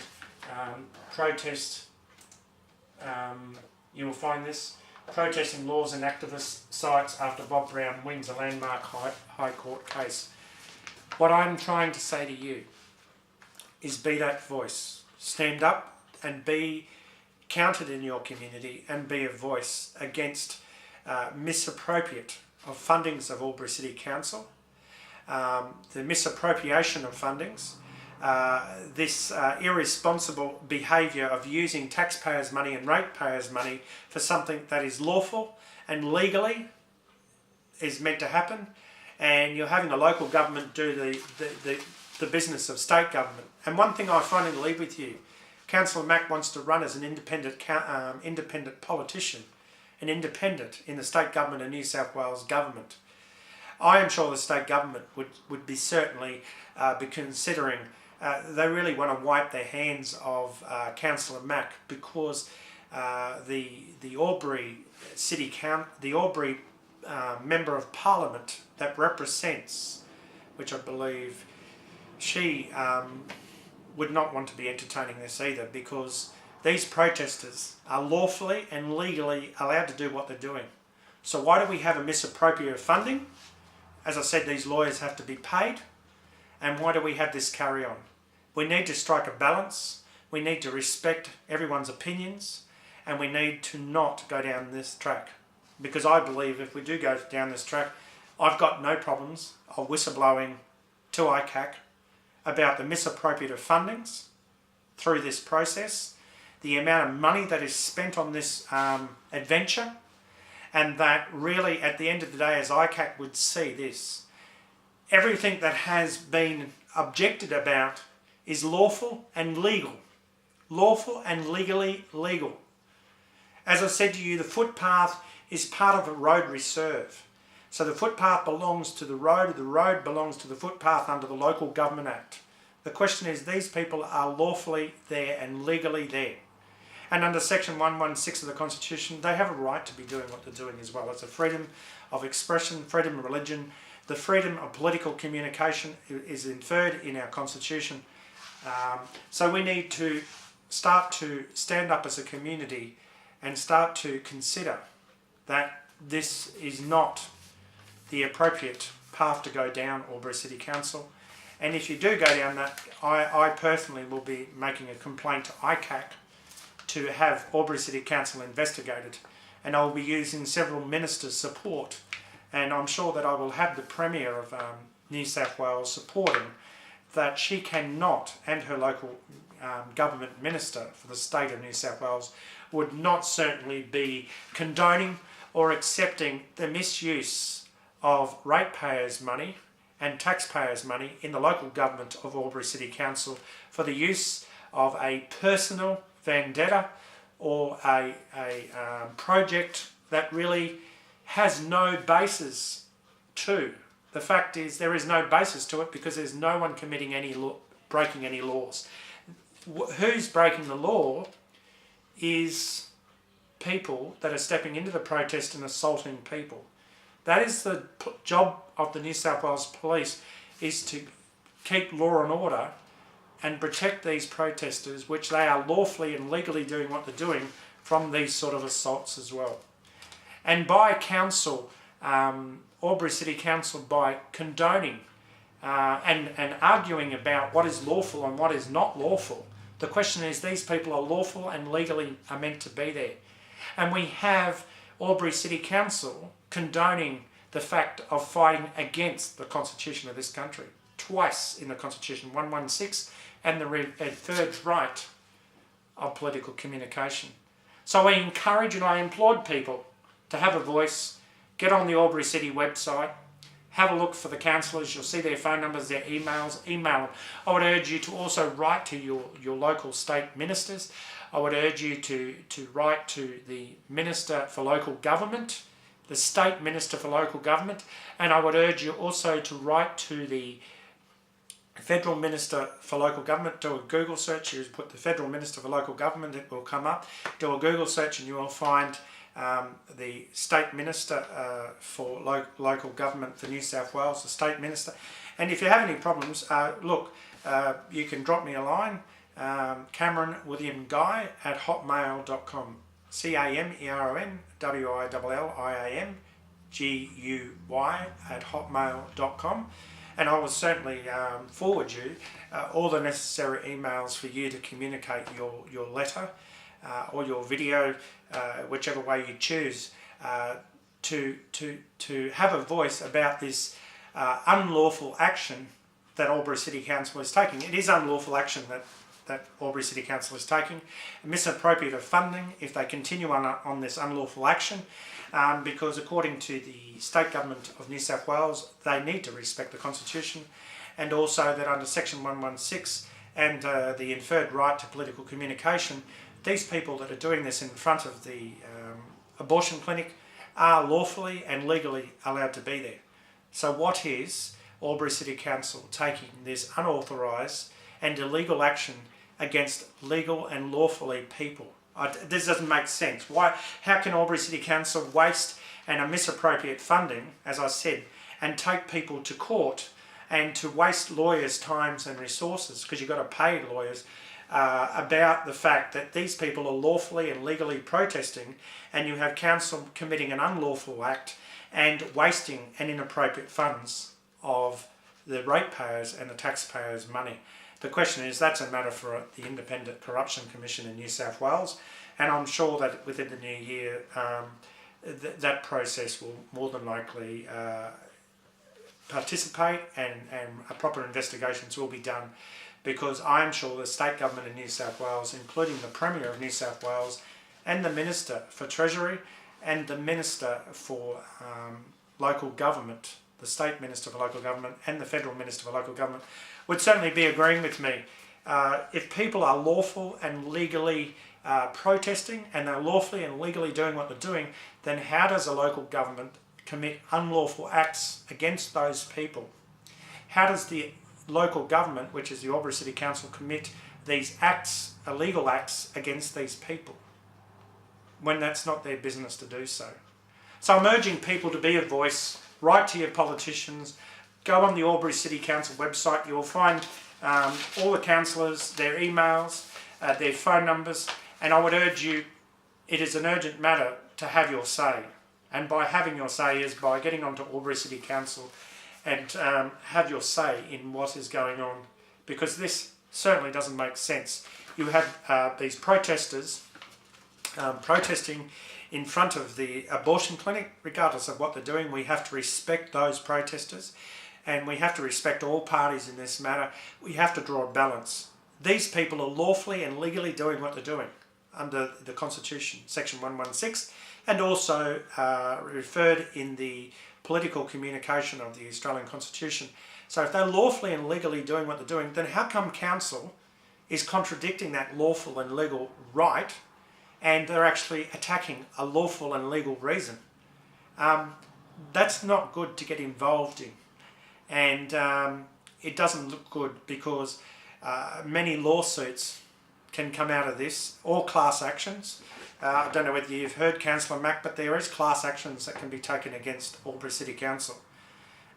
protest. You will find this: protesting laws and activist sites after Bob Brown wins a landmark High Court case. What I'm trying to say to you is, be that voice. Stand up and be counted in your community, and be a voice against misappropriate of fundings of Albury City Council, the misappropriation of fundings, this irresponsible behaviour of using taxpayers' money and ratepayers' money for something that is lawful and legally is meant to happen, and you're having a local government do the business of state government. And one thing I finally leave with you, Councillor Mack wants to run as an independent politician, an independent in the state government of New South Wales government. I am sure the state government would be certainly be considering, they really want to wipe their hands of Councillor Mack, because the Albury City the Albury Member of Parliament that represents, which I believe she would not want to be entertaining this either, because these protesters are lawfully and legally allowed to do what they're doing. So why do we have a misappropriate of funding? As I said, these lawyers have to be paid. And why do we have this carry on? We need to strike a balance. We need to respect everyone's opinions. And we need to not go down this track. Because I believe if we do go down this track, I've got no problems of whistleblowing to ICAC about the misappropriate of fundings through this process, the amount of money that is spent on this adventure, and that really at the end of the day, as ICAC would see this, everything that has been objected about is lawful and legal. Lawful and legally legal. As I said to you, the footpath is part of a road reserve. So the footpath belongs to the road belongs to the footpath under the Local Government Act. The question is, these people are lawfully there and legally there. And under section 116 of the Constitution, they have a right to be doing what they're doing as well. It's a freedom of expression, freedom of religion. The freedom of political communication is inferred in our Constitution. So we need to start to stand up as a community and start to consider that this is not the appropriate path to go down, Albury City Council. And if you do go down that, I personally will be making a complaint to ICAC to have Albury City Council investigated, and I'll be using several ministers' support, and I'm sure that I will have the Premier of New South Wales supporting that she cannot, and her local government minister for the state of New South Wales would not certainly be condoning or accepting the misuse of ratepayers' money and taxpayers' money in the local government of Albury City Council for the use of a personal vendetta or a project that really has no basis to. The fact is there is no basis to it because there's no one committing any breaking any laws. Who's breaking the law is people that are stepping into the protest and assaulting people. That is the job of the New South Wales Police, is to keep law and order and protect these protesters, which they are lawfully and legally doing what they're doing, from these sort of assaults as well. And by council, Albury City Council, by condoning and arguing about what is lawful and what is not lawful, the question is, these people are lawful and legally are meant to be there. And we have Albury City Council condoning the fact of fighting against the Constitution of this country. Twice in the Constitution, 116 and the third right of political communication. So I encourage and I implore people to have a voice, get on the Albury City website, have a look for the councillors, you'll see their phone numbers, their emails, email them. I would urge you to also write to your local state ministers. I would urge you to write to the Minister for Local Government, the State Minister for Local Government, and I would urge you also to write to the Federal Minister for Local Government. Do a Google search, you put the Federal Minister for Local Government, it will come up. Do a Google search and you will find the State Minister for Local Government for New South Wales, the State Minister. And if you have any problems, you can drop me a line, Cameron William Guy at hotmail.com. CameronWilliamGuy at hotmail.com, and I will certainly forward you all the necessary emails for you to communicate your letter or your video, whichever way you choose, to have a voice about this unlawful action that Albury City Council is taking. It is unlawful action that Albury City Council is taking, misappropriate of funding if they continue on this unlawful action, because according to the State Government of New South Wales, they need to respect the Constitution, and also that under section 116 and the inferred right to political communication, these people that are doing this in front of the abortion clinic are lawfully and legally allowed to be there. So what is Albury City Council taking this unauthorised and illegal action against legal and lawfully people? This doesn't make sense. How can Albury City Council waste and misappropriate funding, as I said, and take people to court and to waste lawyers' times and resources, because you've got to pay lawyers, about the fact that these people are lawfully and legally protesting, and you have council committing an unlawful act and wasting an inappropriate funds of the ratepayers and the taxpayers' money. The question is, that's a matter for the Independent Corruption Commission in New South Wales, and I'm sure that within the new year that process will more than likely participate, and proper investigations will be done, because I am sure the state government in New South Wales, including the Premier of New South Wales and the Minister for Treasury and the Minister for Local Government, the State Minister for Local Government and the Federal Minister for Local Government, would certainly be agreeing with me. If people are lawful and legally protesting, and they're lawfully and legally doing what they're doing, then how does a local government commit unlawful acts against those people? How does the local government, which is the Albury City Council, commit these acts, illegal acts, against these people, when that's not their business to do so? So I'm urging people to be a voice, write to your politicians, go on the Albury City Council website. You'll find all the councillors, their emails, their phone numbers, and I would urge you, it is an urgent matter to have your say. And by having your say is by getting onto Albury City Council and have your say in what is going on, because this certainly doesn't make sense. You have these protesters protesting in front of the abortion clinic. Regardless of what they're doing, we have to respect those protesters, and we have to respect all parties in this matter. We have to draw a balance. These people are lawfully and legally doing what they're doing under the Constitution, Section 116, and also referred in the political communication of the Australian Constitution. So if they're lawfully and legally doing what they're doing, then how come council is contradicting that lawful and legal right, and they're actually attacking a lawful and legal reason? That's not good to get involved in, and it doesn't look good, because many lawsuits can come out of this, or class actions. I don't know whether you've heard, Councillor Mack, but there is class actions that can be taken against Albury City Council.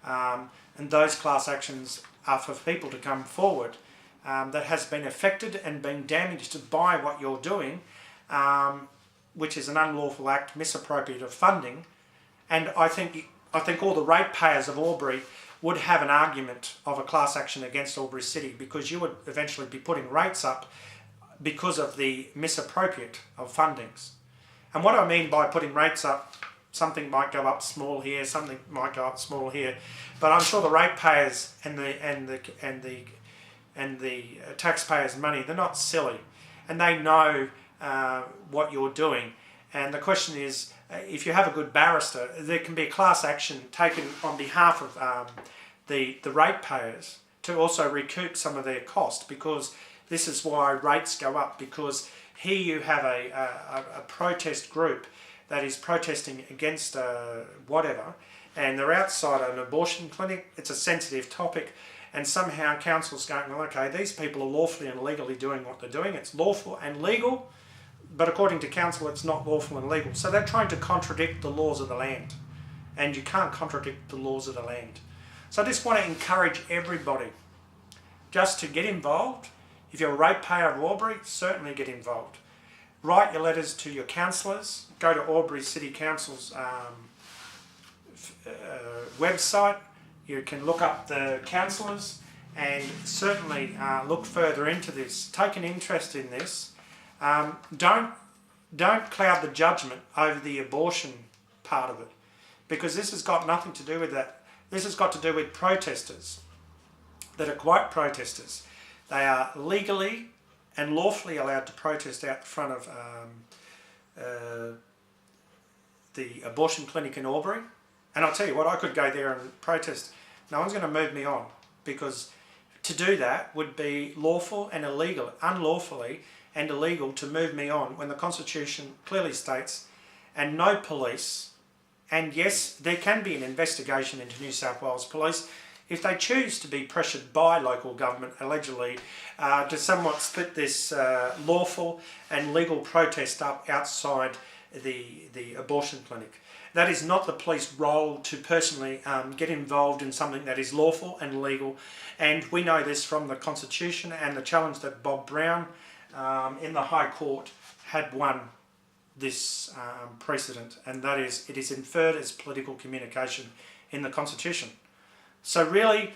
And those class actions are for people to come forward that has been affected and been damaged by what you're doing, which is an unlawful act, misappropriate of funding. And I think all the ratepayers of Albury would have an argument of a class action against Albury City, because you would eventually be putting rates up because of the misappropriate of fundings. And what I mean by putting rates up, something might go up small here, something might go up small here, but I'm sure the ratepayers and the taxpayers' money, they're not silly, and they know what you're doing. And the question is, if you have a good barrister, there can be a class action taken on behalf of the ratepayers to also recoup some of their cost, because this is why rates go up, because here you have a protest group that is protesting against whatever, and they're outside an abortion clinic. It's a sensitive topic, and somehow council's going, well, okay, these people are lawfully and legally doing what they're doing. It's lawful and legal, but according to council, it's not lawful and legal. So they're trying to contradict the laws of the land, and you can't contradict the laws of the land. So I just want to encourage everybody just to get involved. If you're a ratepayer of Albury, certainly get involved. Write your letters to your councillors. Go to Albury City Council's website. You can look up the councillors, and certainly look further into this. Take an interest in this. Don't cloud the judgment over the abortion part of it, because this has got nothing to do with that. This has got to do with protesters that are quite protesters. They are legally and lawfully allowed to protest out the front of the abortion clinic in Albury. And I'll tell you what, I could go there and protest. No one's going to move me on, because to do that would be lawful and illegal, unlawfully and illegal to move me on, when the Constitution clearly states, and no police, and yes, there can be an investigation into New South Wales Police if they choose to be pressured by local government, allegedly, to somewhat split this lawful and legal protest up outside the abortion clinic. that is not the police role to personally get involved in something that is lawful and legal. And we know this from the Constitution and the challenge that Bob Brown in the High Court had won this precedent, and that is, it is inferred as political communication in the Constitution. So really,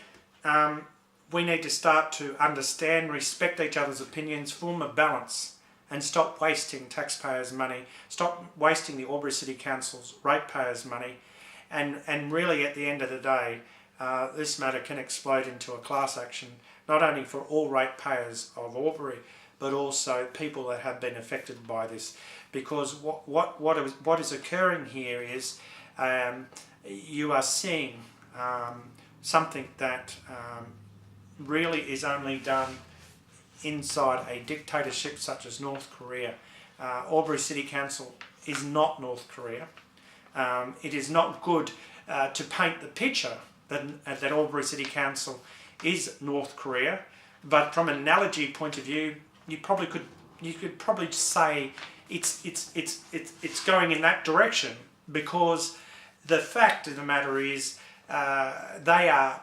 we need to start to understand, respect each other's opinions, form a balance, and stop wasting taxpayers' money, stop wasting the Albury City Council's ratepayers' money, and really at the end of the day, this matter can explode into a class action, not only for all ratepayers of Albury, but also people that have been affected by this. Because what is occurring here is you are seeing something that really is only done inside a dictatorship such as North Korea. Albury City Council is not North Korea. It is not good to paint the picture that Albury City Council is North Korea, but from an analogy point of view, you could probably say it's going in that direction, because the fact of the matter is they are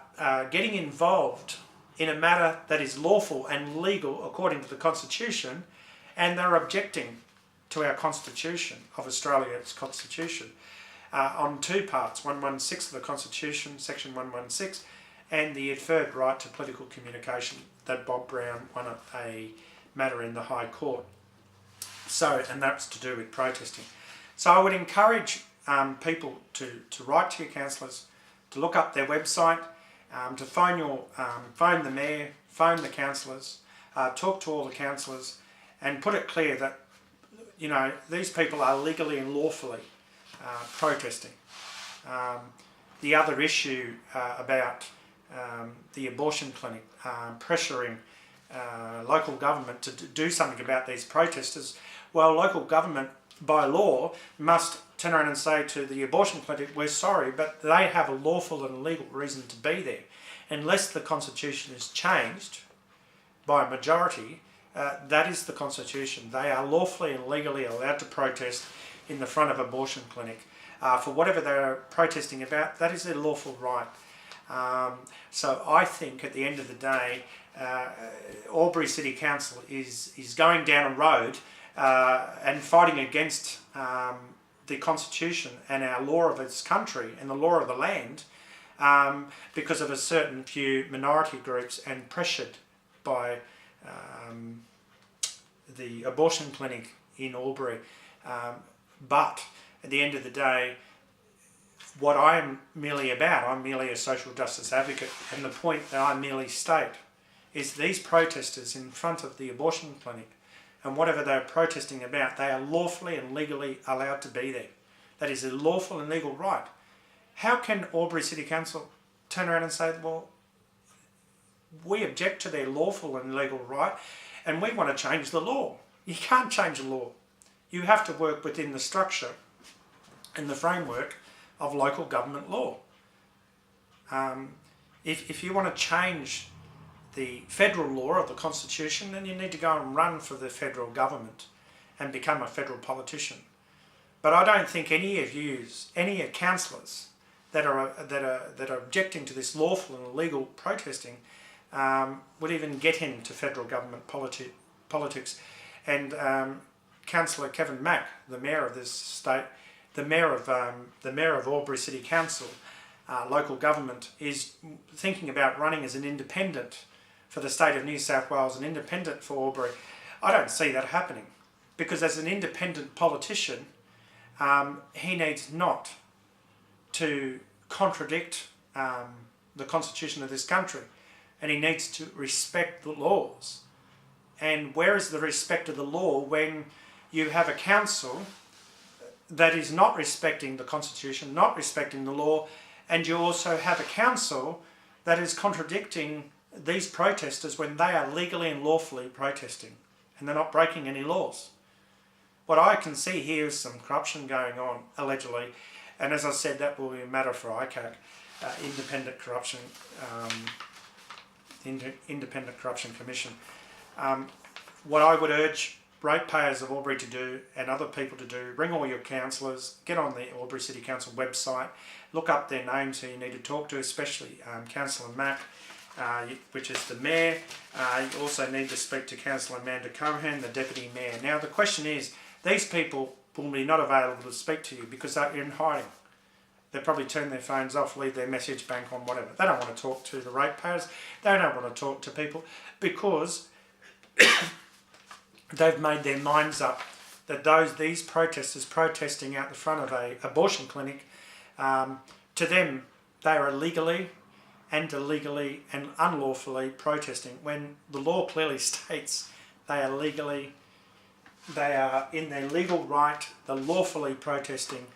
getting involved in a matter that is lawful and legal according to the Constitution, and they're objecting to our Constitution of Australia's Constitution on two parts, 116 of the Constitution, section 116, and the inferred right to political communication that Bob Brown won a matter in the High Court. So, and that's to do with protesting. So I would encourage people to write to your councillors, to look up their website, to phone the mayor, phone the councillors, talk to all the councillors, and put it clear that, you know, these people are legally and lawfully protesting. The other issue about the abortion clinic pressuring local government to do something about these protesters, well, local government by law must turn around and say to the abortion clinic, we're sorry, but they have a lawful and legal reason to be there. Unless the Constitution is changed by a majority, that is the Constitution. They are lawfully and legally allowed to protest in the front of an abortion clinic for whatever they're protesting about. That is their lawful right. So I think at the end of the day, Albury City Council is going down a road and fighting against the Constitution and our law of its country and the law of the land because of a certain few minority groups, and pressured by the abortion clinic in Albury. But at the end of the day, what I'm merely about, I'm merely a social justice advocate, and the point that I merely state is these protesters in front of the abortion clinic, and whatever they're protesting about, they are lawfully and legally allowed to be there. That is a lawful and legal right. How can Albury City Council turn around and say, well, we object to their lawful and legal right and we want to change the law? You can't change the law. You have to work within the structure and the framework of local government law. If you want to change the federal law of the Constitution, then you need to go and run for the federal government and become a federal politician. But I don't think any of yous, any councillors that are objecting to this lawful and legal protesting would even get into federal government politics. And Councillor Kevin Mack, the mayor of this state, the mayor of Albury City Council, local government, is thinking about running as an independent for the state of New South Wales, an independent for Albury. I don't see that happening, because as an independent politician, he needs not to contradict the Constitution of this country, and he needs to respect the laws. And where is the respect of the law when you have a council that is not respecting the Constitution, not respecting the law, and you also have a council that is contradicting these protesters when they are legally and lawfully protesting and they're not breaking any laws? What I can see here is some corruption going on, allegedly, and as I said, that will be a matter for ICAC, Independent Corruption Independent Corruption Commission. What I would urge ratepayers of Albury to do and other people to do. Ring all your councillors, get on the Albury City Council website, look up their names who you need to talk to, especially Councillor Mack, which is the Mayor. You also need to speak to Councillor Amanda Cohen, the Deputy Mayor. Now the question is, these people will be not available to speak to you because they're in hiding. They'll probably turn their phones off, leave their message bank on, whatever. They don't want to talk to the ratepayers. They don't want to talk to people because they've made their minds up that these protesters protesting out the front of an abortion clinic, to them, they are illegally and illegally and unlawfully protesting when the law clearly states they are in their legal right, they're lawfully protesting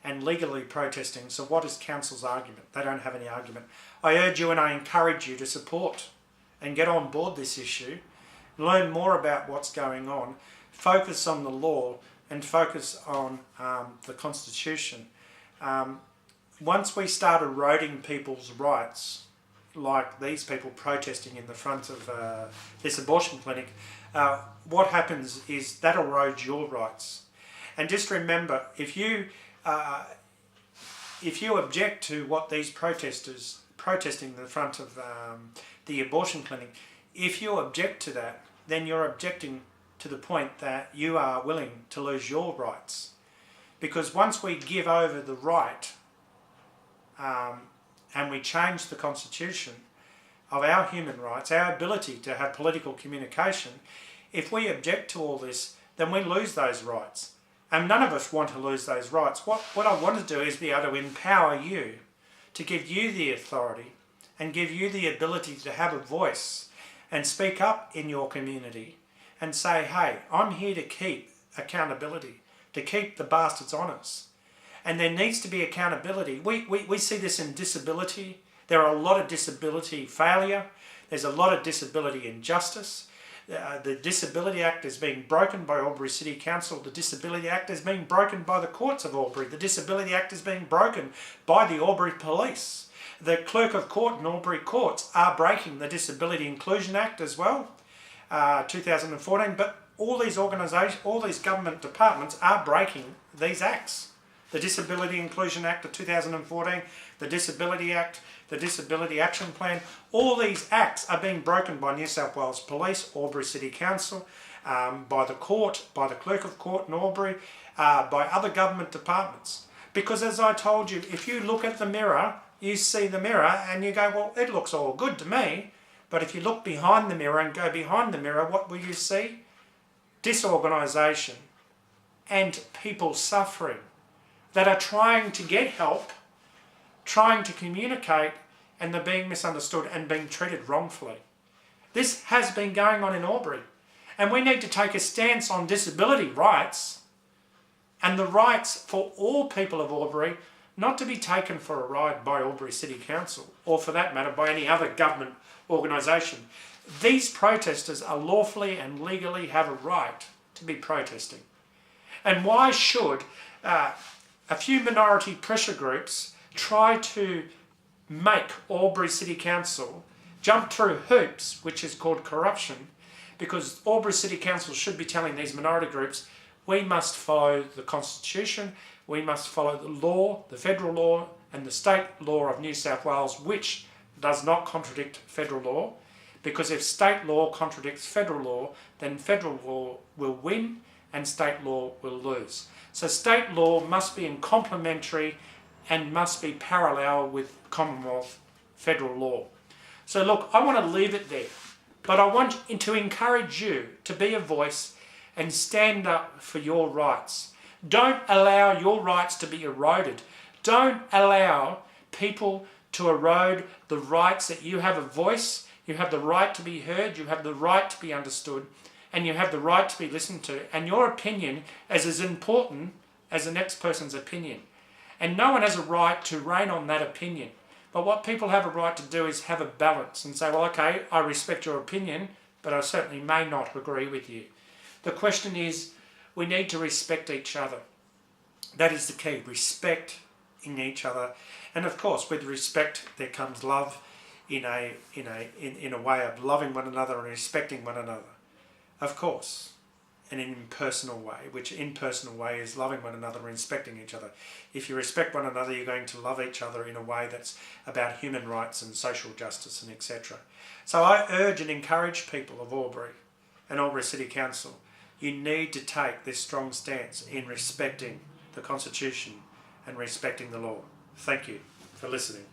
and legally protesting. So what is council's argument? They don't have any argument. I urge you and I encourage you to support and get on board this issue, learn more about what's going on, focus on the law and focus on the Constitution. Once we start eroding people's rights, like these people protesting in the front of this abortion clinic, what happens is that erodes your rights. And just remember, if you object to what these protesters protesting in the front of the abortion clinic, if you object to that, then you're objecting to the point that you are willing to lose your rights. Because once we give over the right and we change the Constitution of our human rights, our ability to have political communication, if we object to all this, then we lose those rights. And none of us want to lose those rights. What I want to do is be able to empower you, to give you the authority and give you the ability to have a voice and speak up in your community and say, hey, I'm here to keep accountability, to keep the bastards on us. And there needs to be accountability. We see this in disability. There are a lot of disability failure. There's a lot of disability injustice. The Disability Act is being broken by Albury City Council. The Disability Act is being broken by the courts of Albury. The Disability Act is being broken by the Albury Police. The Clerk of Court and Albury Courts are breaking the Disability Inclusion Act as well, 2014. But all these organisations, all these government departments are breaking these acts. The Disability Inclusion Act of 2014, the Disability Act, the Disability Action Plan, all these acts are being broken by New South Wales Police, Albury City Council, by the court, by the Clerk of Court in Albury, by other government departments. Because as I told you, if you look at the mirror, you see the mirror and you go, well, it looks all good to me. But if you look behind the mirror and go behind the mirror, what will you see? Disorganisation and people suffering that are trying to get help, trying to communicate, and they're being misunderstood and being treated wrongfully. This has been going on in Albury, and we need to take a stance on disability rights and the rights for all people of Albury not to be taken for a ride by Albury City Council, or for that matter by any other government organisation. These protesters are lawfully and legally have a right to be protesting. And why should a few minority pressure groups try to make Albury City Council jump through hoops, which is called corruption, because Albury City Council should be telling these minority groups, we must follow the Constitution, we must follow the law, the federal law and the state law of New South Wales, which does not contradict federal law, because if state law contradicts federal law, then federal law will win and state law will lose. So state law must be in complementary and must be parallel with Commonwealth federal law. So look, I want to leave it there, but I want to encourage you to be a voice and stand up for your rights. Don't allow your rights to be eroded. Don't allow people to erode the rights that you have a voice, you have the right to be heard, you have the right to be understood, and you have the right to be listened to. And your opinion is as important as the next person's opinion. And no one has a right to reign on that opinion. But what people have a right to do is have a balance and say, well, okay, I respect your opinion, but I certainly may not agree with you. The question is, we need to respect each other. That is the key, respecting each other. And of course, with respect, there comes love in a way of loving one another and respecting one another. Of course, an impersonal way, which impersonal way is loving one another and respecting each other. If you respect one another, you're going to love each other in a way that's about human rights and social justice and etc. So I urge and encourage people of Albury and Albury City Council, you need to take this strong stance in respecting the Constitution and respecting the law. Thank you for listening.